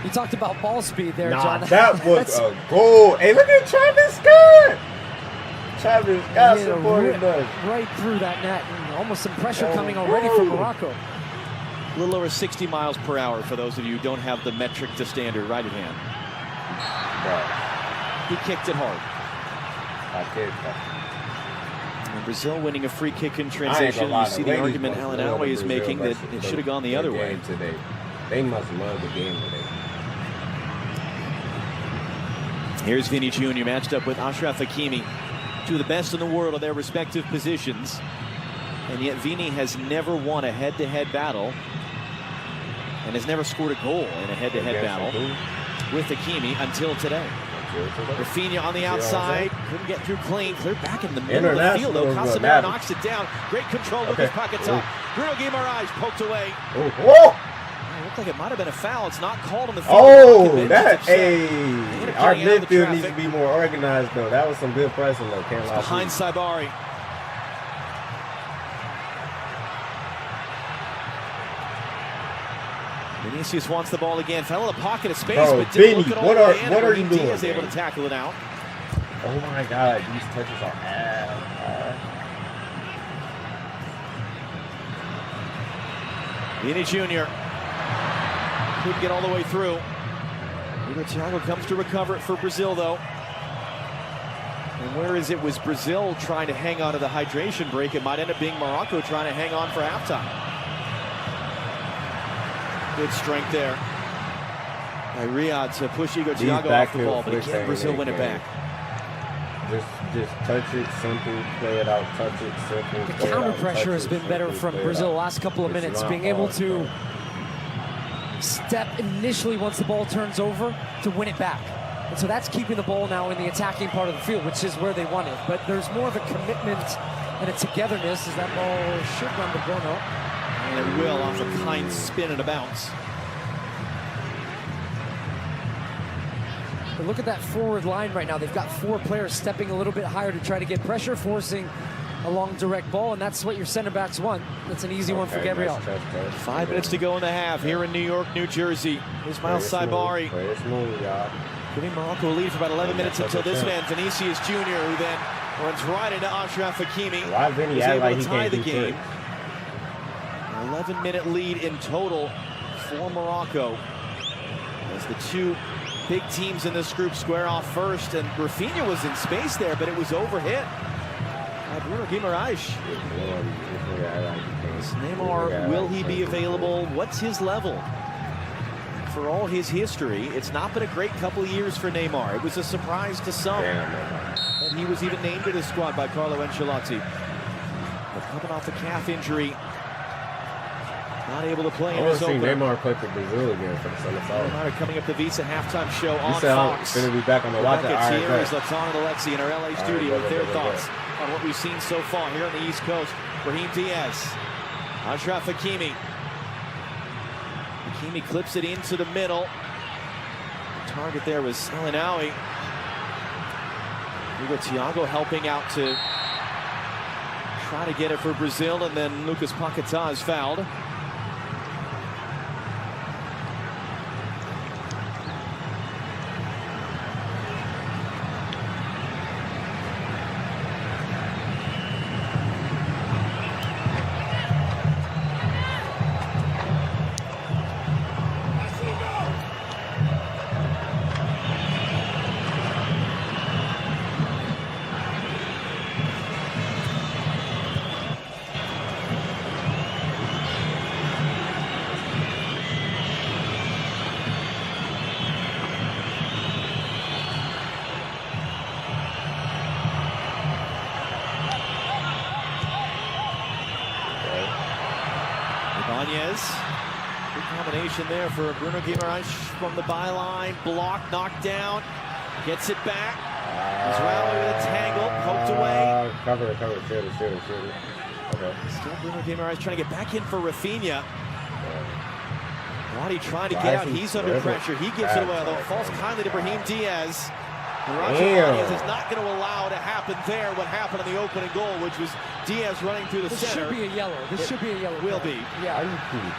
You talked about ball speed there, John.
That was a goal. Hey, look at Travis Scott. Travis Scott supported us.
Right through that net. And almost some pressure coming already from Morocco.
A little over 60 miles per hour for those of you who don't have the metric to standard right at hand. He kicked it hard. And Brazil winning a free kick in transition. You see the argument El Ainaoui is making that it should have gone the other way.
Today. They must love the game today.
Here's Vinny Jr. matched up with Achraf Hakimi. Two of the best in the world at their respective positions. And yet Vinny has never won a head-to-head battle and has never scored a goal in a head-to-head battle with Hakimi until today. Rafinha on the outside, couldn't get through clean, cleared back in the middle of the field though. Casemiro knocks it down. Great control, Lucas Paquetá. Bruno Guimaraes poked away. It looked like it might have been a foul. It's not called on the field.
Oh, that, our midfield needs to be more organized though. That was some good pressing though. Can't lie.
Behind Saibari. Vinicius wants the ball again. Fell in the pocket of space, but didn't look at all the way in.
What are you doing?
Diaz able to tackle it out.
Oh my God, these touches are ass.
Vini Jr. couldn't get all the way through. Thiago comes to recover it for Brazil, though. And whereas it was Brazil trying to hang on to the hydration break, it might end up being Morocco trying to hang on for halftime. Good strength there by Riyad to push Thiago off the ball, but again, Brazil win it back.
Just touch it, simple, play it out, touch it, simple.
The counter pressure has been better from Brazil the last couple of minutes, being able to step initially once the ball turns over to win it back. And so that's keeping the ball now in the attacking part of the field, which is where they want it. But there's more of a commitment and a togetherness as that ball should run to Bono.
And it will off a kind spin and a bounce.
But look at that forward line right now. They've got four players stepping a little bit higher to try to get pressure, forcing a long direct ball, and that's what your center backs want. That's an easy one for Gabriel.
5 minutes to go in the half here in New York, New Jersey. Ismail Saibari giving Morocco a lead for about 11 minutes until this man, Vinicius Jr., who then runs right into Achraf Hakimi. Is able to tie the game. 11-minute lead in total for Morocco as the two big teams in this group square off first, and Rafinha was in space there, but it was overhit by Bruno Guimaraes. Neymar, will he be available? What's his level? For all his history, it's not been a great couple of years for Neymar. It was a surprise to some that he was even named to the squad by Carlo Ancelotti. But coming off a calf injury, not able to play in his opener.
Neymar play for Brazil again for the semifinal.
Neymar coming up the Visa halftime show on Fox.
Going to be back on the watch.
Here's Latana and Alexi in our LA studio with their thoughts on what we've seen so far here on the East Coast. Brahim Diaz, Achraf Hakimi. Hakimi clips it into the middle. The target there was Salinawi. Hugo Thiago helping out to try to get it for Brazil, and then Lucas Paquetá is fouled. Good combination there for Bruno Guimaraes from the byline. Blocked, knocked down, gets it back. Israeli with a tangle, poked away.
Cover, shoot it. Okay.
Still Bruno Guimaraes trying to get back in for Rafinha. Wadi trying to get out, he's under pressure. He gives it away, though. Falls kindly to Brahim Diaz. Diaz is not going to allow to happen there what happened on the opening goal, which was Diaz running through the center.
This should be a yellow. This should be a yellow.
Will be.
Yeah.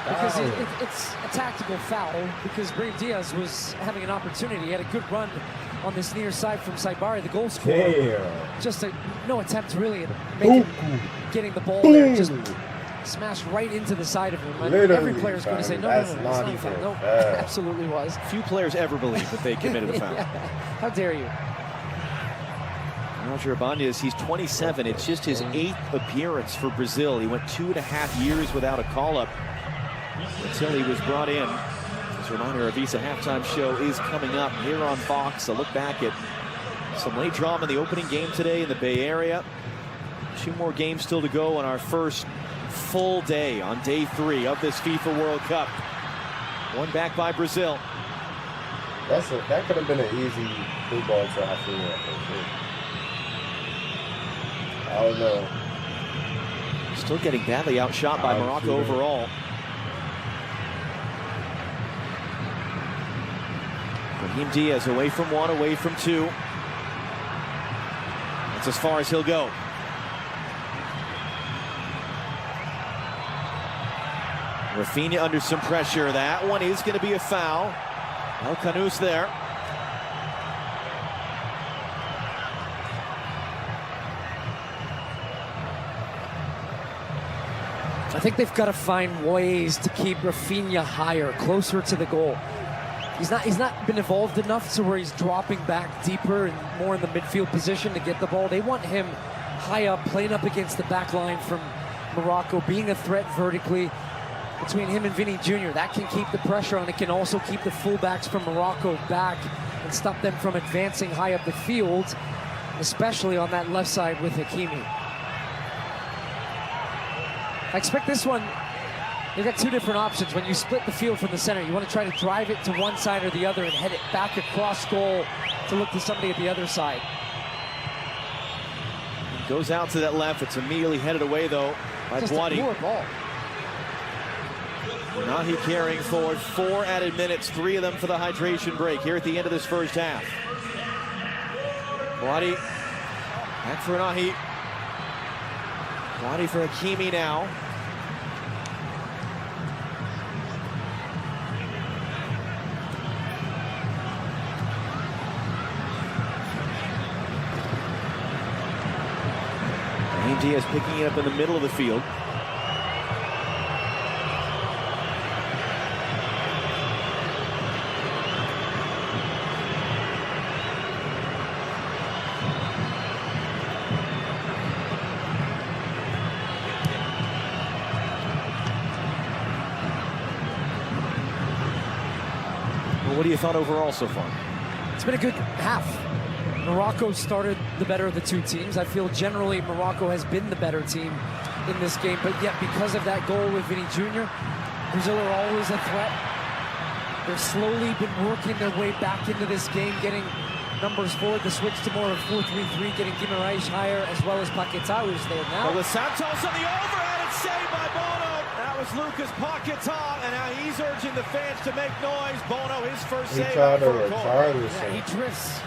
Because it's a tactical foul, because Brahim Diaz was having an opportunity. He had a good run on this near side from Saibari, the goal scorer. Just no attempt really at getting the ball there. Just smashed right into the side of him. Every player is going to say, no, it's not a foul. No, it absolutely was.
Few players ever believe that they committed a foul.
Yeah. How dare you?
Roger Ibanez, he's 27. It's just his 8th appearance for Brazil. He went 2.5 years without a call-up until he was brought in. As a reminder, our Visa halftime show is coming up here on Fox. A look back at some late drama in the opening game today in the Bay Area. 2 more games still to go on our first full day on day 3 of this FIFA World Cup. One back by Brazil.
That could have been an easy blue ball to Rafinha. I don't know.
Still getting badly outshot by Morocco overall. Brahim Diaz away from 1, away from 2. That's as far as he'll go. Rafinha under some pressure. That one is going to be a foul. El Khanous there.
I think they've got to find ways to keep Rafinha higher, closer to the goal. He's not been evolved enough to where he's dropping back deeper and more in the midfield position to get the ball. They want him high up, playing up against the back line from Morocco, being a threat vertically between him and Vini Jr. That can keep the pressure on. It can also keep the fullbacks from Morocco back and stop them from advancing high up the field, especially on that left side with Hakimi. I expect this one, you've got 2 different options. When you split the field from the center, you want to try to drive it to one side or the other and head it back across goal to look to somebody at the other side.
Goes out to that left. It's immediately headed away, though, by Wadi.
Just a poor ball.
Nahi carrying forward. 4 added minutes, 3 of them for the hydration break here at the end of this first half. Wadi back for Nahi. Wadi for Hakimi now. Brahim Diaz picking it up in the middle of the field. What do you thought overall so far?
It's been a good half. Morocco started the better of the 2 teams. I feel generally Morocco has been the better team in this game, but yet because of that goal with Vini Jr., Brazil are always a threat. They've slowly been working their way back into this game, getting numbers forward, the switch to more of 4-3-3, getting Guimaraes higher, as well as Paquetá, who's there now.
Well, with Santos on the overhead, it's saved by Bono. That was Lucas Paquetá, and now he's urging the fans to make noise. Bono, his first
He
save.
tried to retard this
Yeah, he drifts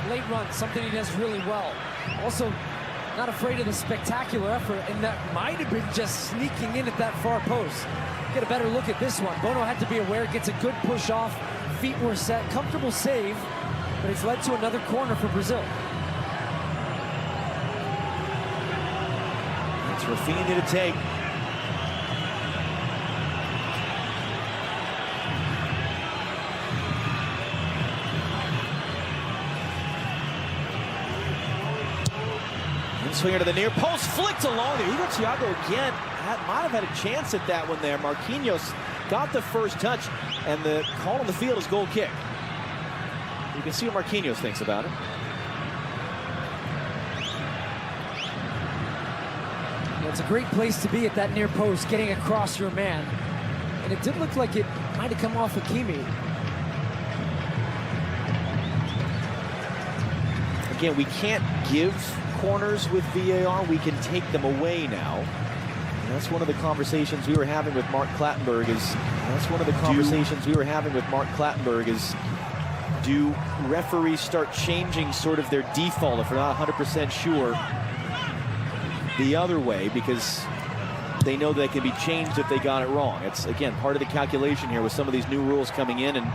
late run, something he does really well. Also, not afraid of the spectacular effort, and that might have been just sneaking in at that far post. Get a better look at this one. Bono had to be aware, gets a good push off, feet were set, comfortable save, but it's led to another corner for Brazil.
It's Rafinha to take. Swinger to the near post, flicked along there. Hugo Thiago again might have had a chance at that one there. Marquinhos got the first touch, and the call on the field is goal kick. You can see what Marquinhos thinks about it.
Yeah, it's a great place to be at that near post, getting across your man. And it did look like it might have come off Hakimi.
Again, we can't give corners with VAR, we can take them away now. And that's one of the conversations we were having with Mark Clattenburg is do referees start changing sort of their default if they're not 100% sure the other way, because they know they can be changed if they got it wrong. It's again part of the calculation here with some of these new rules coming in, and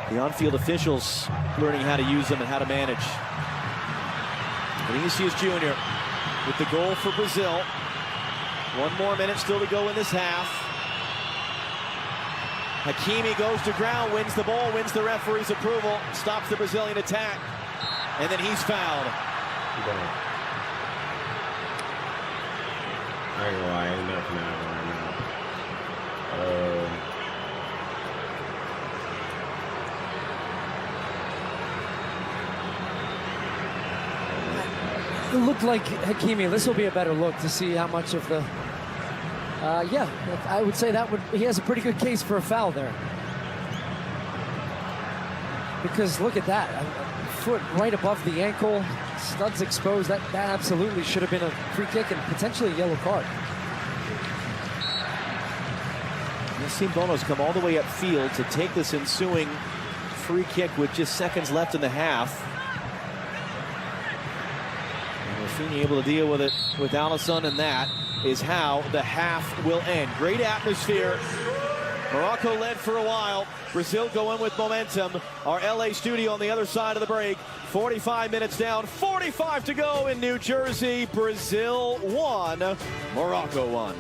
the on-field officials learning how to use them and how to manage. Vinicius Jr. with the goal for Brazil. 1 more minute still to go in this half. Hakimi goes to ground, wins the ball, wins the referee's approval, stops the Brazilian attack, and then he's fouled.
I ain't gonna lie, ain't nothing happening right now.
It looked like Hakimi. This will be a better look to see how much of the... yeah, I would say that he has a pretty good case for a foul there. Because look at that, a foot right above the ankle, studs exposed. That absolutely should have been a free kick and potentially a yellow card.
You've seen Bono's come all the way upfield to take this ensuing free kick with just seconds left in the half. Rafinha able to deal with it with Alisson, and that is how the half will end. Great atmosphere. Morocco led for a while. Brazil going with momentum. Our LA studio on the other side of the break. 45 minutes down, 45 to go in New Jersey. Brazil 1, Morocco 1.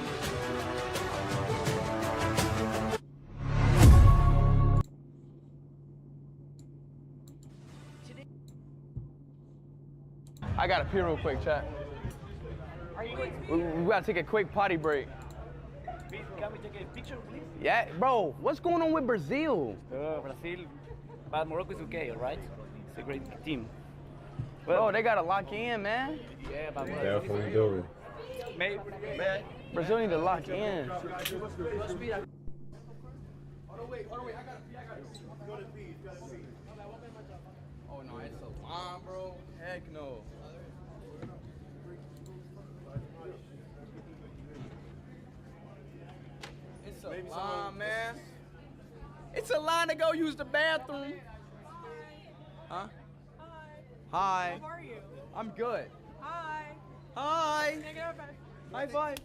I gotta pee real quick, chat.
Are you going to
We gotta take a quick potty break.
Can we take a picture, please?
Yeah, bro, what's going on with Brazil?
Brazil, but Morocco is okay, all right? It's a great team.
Bro, they gotta lock in, man.
Yeah, but
Definitely do.
May
Brazil need to lock in.
Hold on, wait, I gotta pee. Go to pee,
Oh no, it's a line, bro. Heck no. It's a line, man. It's a line to go use the bathroom. Huh? Hi.
How are you?
I'm good.
Hi.
Hi.
Can I get over?
High five.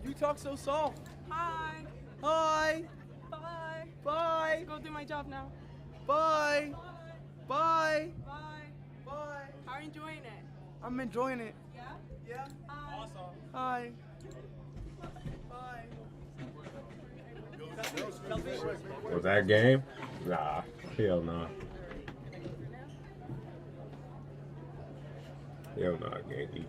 You talk so soft.
Hi.
Hi.
Bye.
Bye.
Go do my job now.
Bye. Bye.
Bye.
Bye.
How are you enjoying it?
I'm enjoying it.
Yeah?
Yeah.
Hi.
Awesome. Hi. Bye.
Was that game? Nah, hell no. Hell no, I can't eat.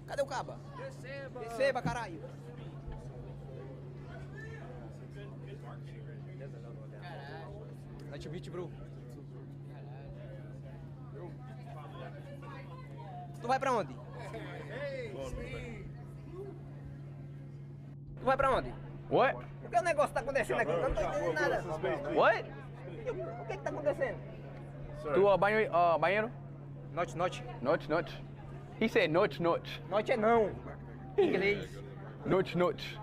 Cadê o caba? Receba, caralho. Nice to meet you, bro. Tu vai pra onde? Tu vai pra onde?
What?
Por que o negócio tá acontecendo aqui? Eu não tô entendendo nada.
What?
O que tá acontecendo?
Tu banheiro?
Noite, noite.
Noite, noite. He said noite, noite.
Noite é não. Em inglês.
Noite, noite.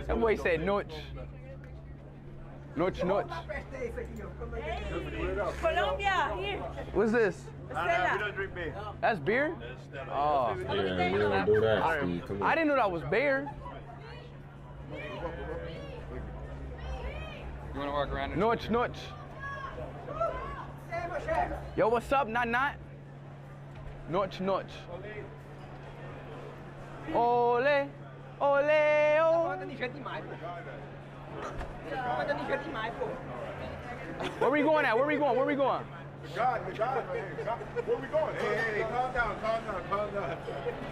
That boy said noite. Noite, noite.
Colombia, here.
What's this?
We don't drink beer.
That's beer? Oh.
Yeah, we don't do that, Steve. Come
I
on.
didn't know that was beer.
You want to walk around?
Noite, noite. Yo, what's up? Not. Noite, noite. Ole, ole, ole.
Manda ligeiro demais, pô. Manda ligeiro demais, pô.
Where we going at? Where we going? Where we going?
God, where we going? Hey, calm down.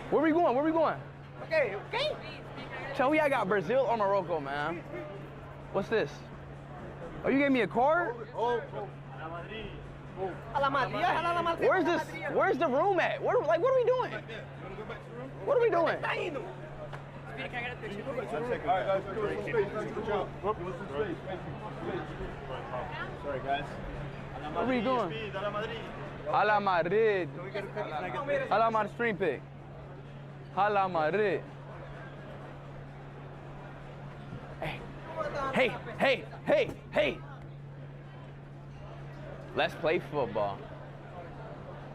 Where we going? Where we going?
Okay.
Tell me I got Brazil or Morocco, man. What's this? Oh, you gave me a card? Where's this? Where's the room at? What are we doing? What are we doing?
Tá indo.
Speedy, can I get a picture?
All right, guys, give us some space. Good job. Give us some space. Sorry, guys.
Where are we going? Hala Madrid. Hala Madrid stream pick. Hala Madrid. Hey. Let's play football.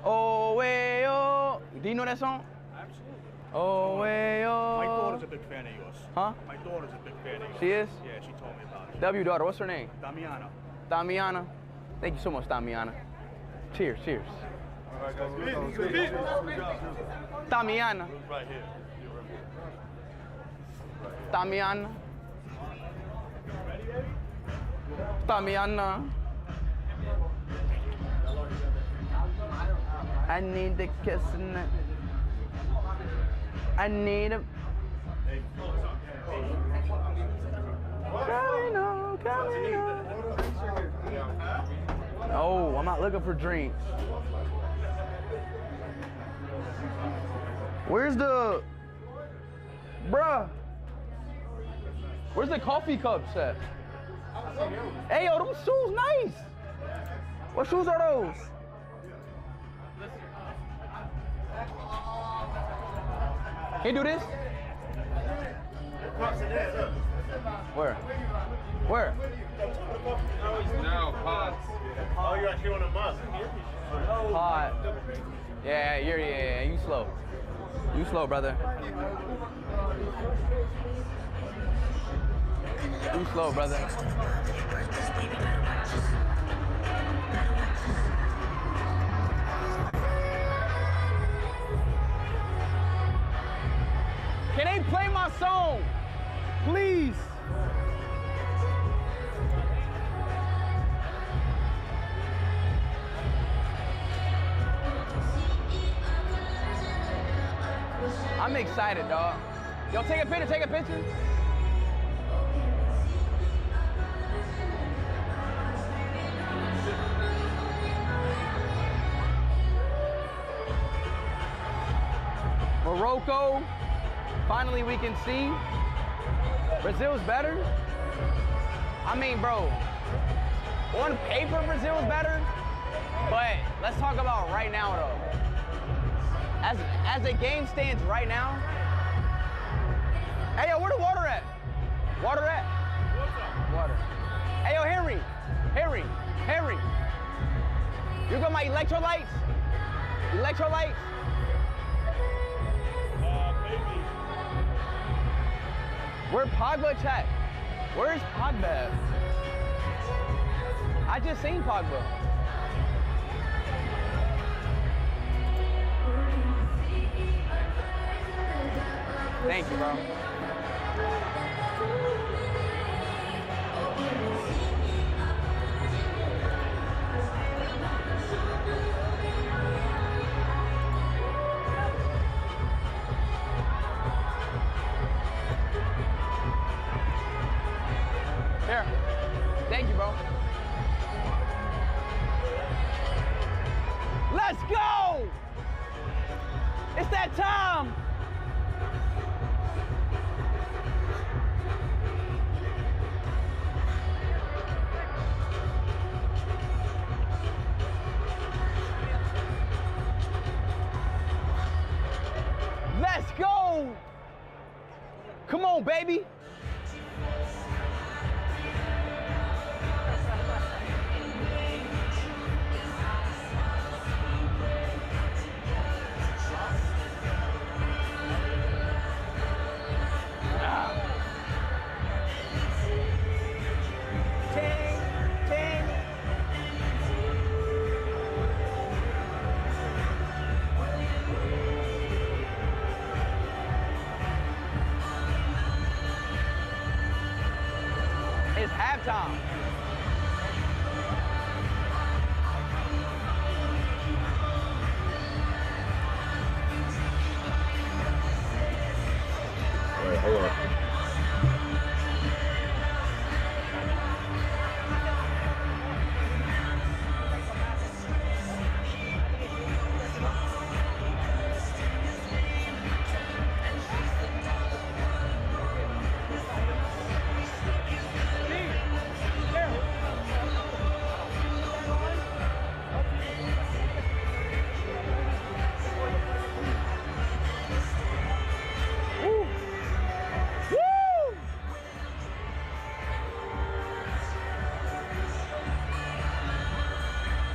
Oh, way, oh. Do you know that song?
Absolutely.
Oh, way, oh.
My daughter's a big fan of yours.
Huh?
My daughter's a big fan of yours.
She is?
Yeah, she told me about it.
W daughter, what's her name?
Damiana.
Damiana. Thank you so much, Damiana. Cheers.
All right, guys.
Damiana.
Right here.
Damiana. Damiana. I need the kiss in it. I need a. Camino. No, I'm not looking for drinks. Where's the. Bruh. Where's the coffee cups at? Hey, yo, those shoes nice. What shoes are those? Can you do this? Where?
No, pods. Oh, you actually want a bus?
Pod. Yeah, you slow. You slow, brother. You slow, brother. Can they play my song? Please. I'm excited, dog. Yo, take a picture. Morocco, finally we can see. Brazil's better. I mean, bro, on paper Brazil's better, but let's talk about right now though. As the game stands right now. Hey yo, where the water at? Water. Hey yo, Henry. You got my electrolytes? Where Pogba chat? Where's Pogba? I just seen Pogba. Thank you, bro. Here. Thank you, bro. Let's go! Come on, baby. It's halftime.
Wait, hold on.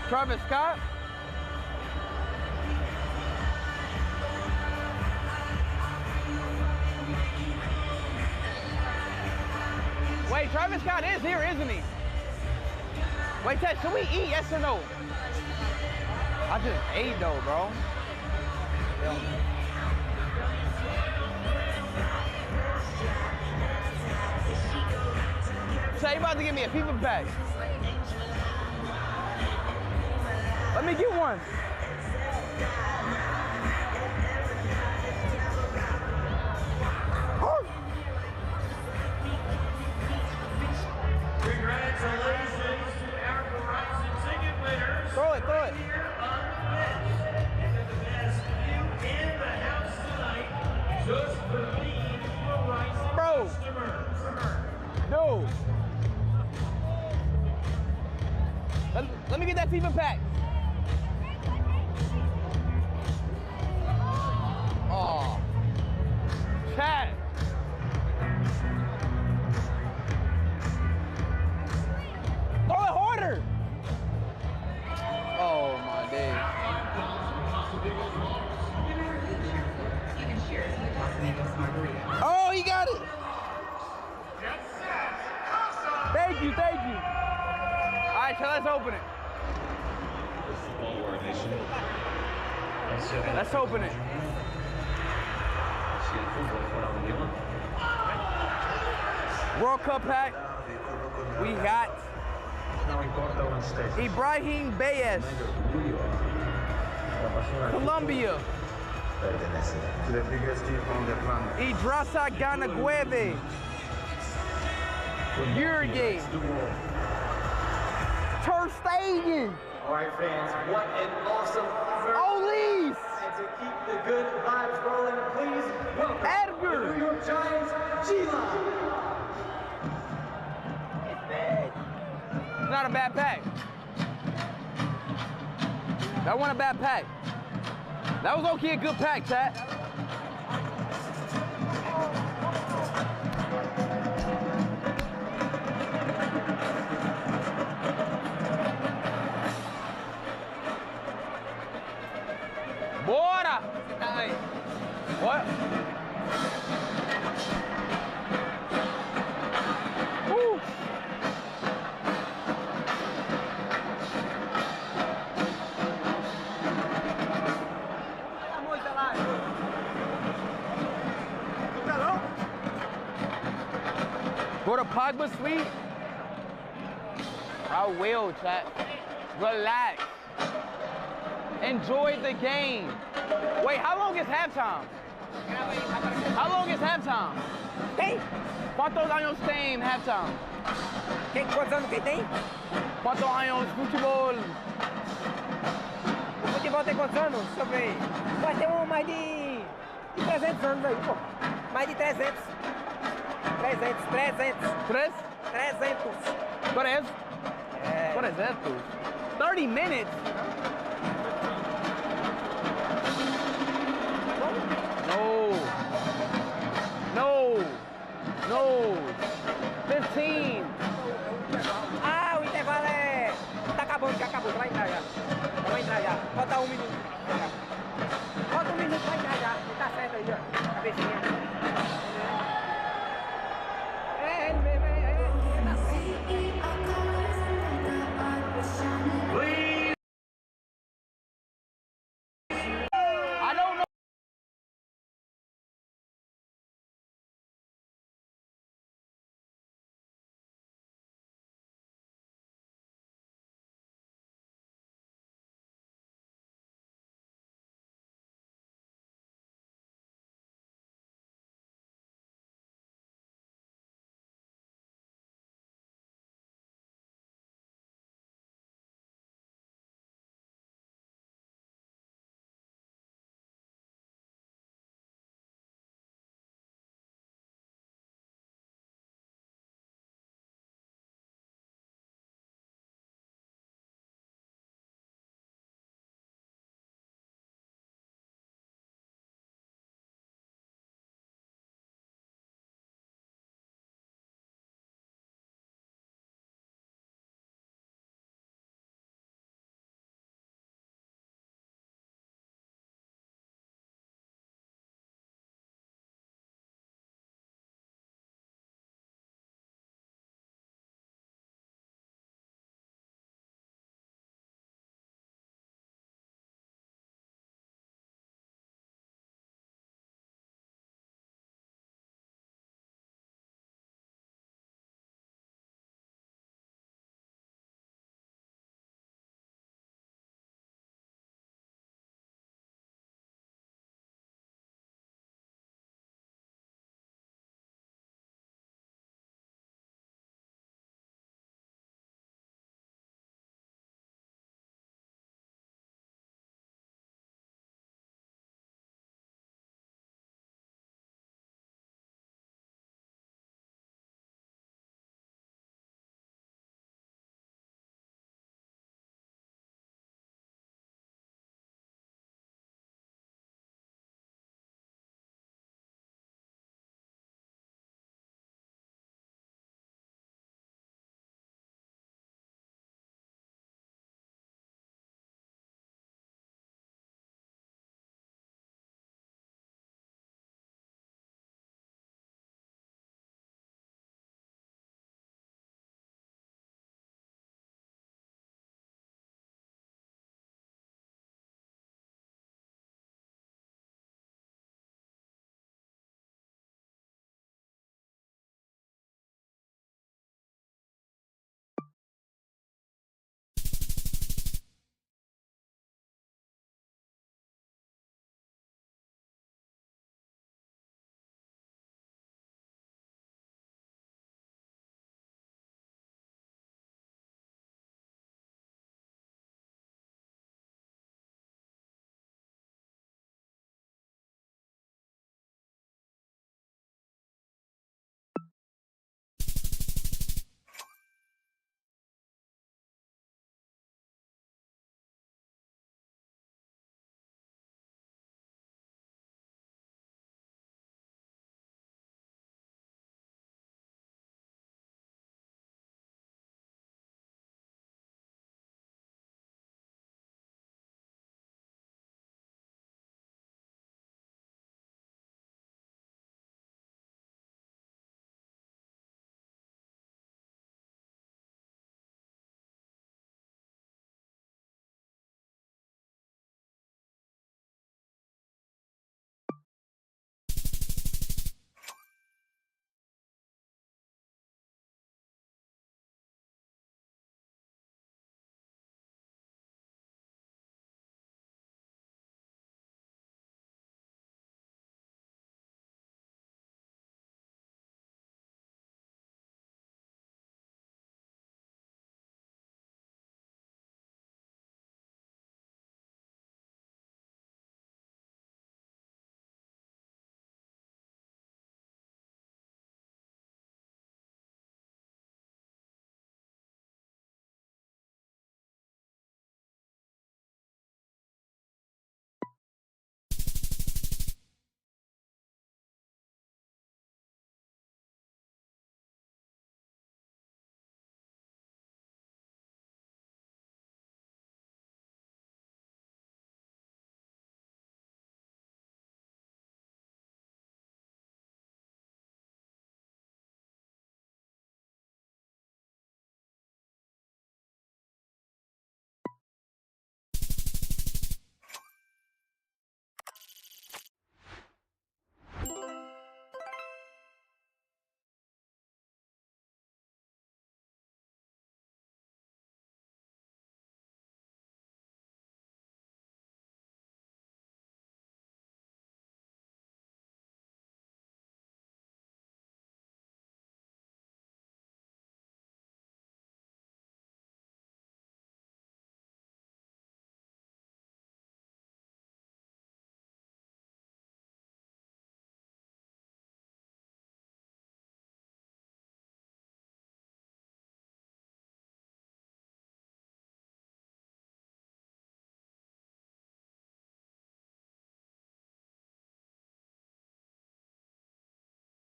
Travis Scott. Wait, Travis Scott is here, isn't he? Wait, Ted, should we eat, yes or no? I just ate though, bro. So you about to give me a FIFA pack. Let me get one.
Congratulations to our Verizon ticket winners.
Throw it, throw it.
The best view in the house tonight, just for being Verizon customers.
Dude. Let me get that FIFA pack. Oh. Chat. Throw it harder. Oh my days. Oh, he got it. Thank you, thank you. All right, so let's open it. Let's open it. World Cup pack. We got Ibrahim Bayes, Colombia.
To the biggest team on the planet.
Idrasa Ganagueve, Uruguay. Ter Stegen.
All right, fans, what an awesome offer.
Olise.
And to keep the good vibes rolling, please welcome
Edgar.
the New York Giants, G-Line.
It's not a bad pack. That wasn't a bad pack. That was okay, a good pack, chat. Bora! What? Woo! Go to Pogba Suite. I will, chat. Relax. Enjoy the game. Wait, how long is halftime? How long is halftime?
Quem?
¿Cuántos años tem halftime?
Quantos anos que tem?
¿Cuántos años futebol?
O futebol tem quantos anos? Deixa eu ver. Vai ter mais de 300 anos aí, pô. Mais de 300. 300.
Três?
300.
Três? 300? 30 minutes? No. No. 15.
Ah, o intervalo é... Tá acabando, já acabou, já vai entrar já. Já vai entrar já. Falta 1 minuto. Falta 1 minuto, vai entrar já. Tá certo aí, ó. Cabecinha.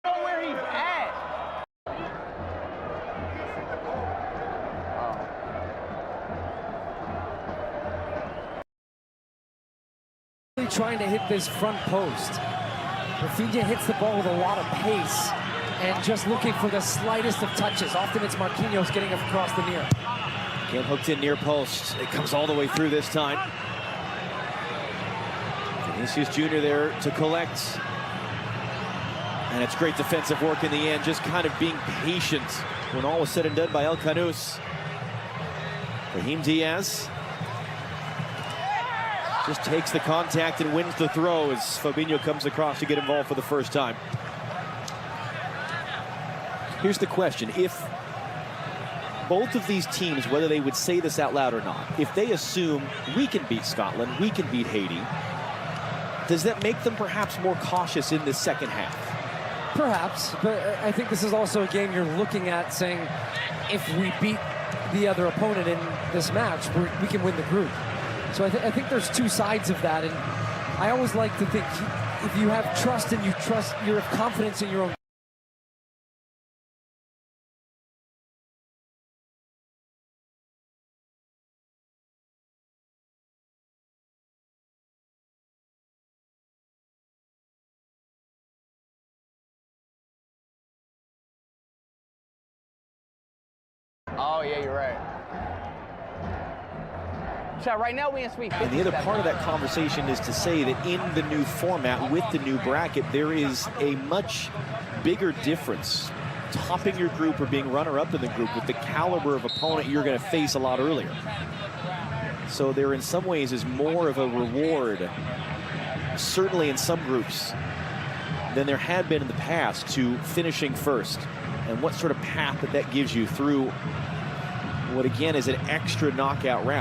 know where he's at.
Trying to hit this front post. Rafinha hits the ball with a lot of pace and just looking for the slightest of touches. Often it's Marquinhos getting across the near.
Again, hooked in near post. It comes all the way through this time. Vinicius Jr. there to collect. And it's great defensive work in the end, just kind of being patient when all was said and done by El Canus. Brahim Diaz just takes the contact and wins the throw as Fabinho comes across to get involved for the first time. Here's the question. If both of these teams, whether they would say this out loud or not, if they assume we can beat Scotland, we can beat Haiti, does that make them perhaps more cautious in this second half?
Perhaps, but I think this is also a game you're looking at saying, if we beat the other opponent in this match, we can win the group. So I think there's two sides of that, and I always like to think if you have trust and you have confidence in your own.
Oh yeah, you're right. So right now we in Sweet 50.
And the other part of that conversation is to say that in the new format, with the new bracket, there is a much bigger difference topping your group or being runner-up in the group with the caliber of opponent you're going to face a lot earlier. So there in some ways is more of a reward, certainly in some groups, than there had been in the past to finishing first. And what sort of path that gives you through what again is an extra knockout round.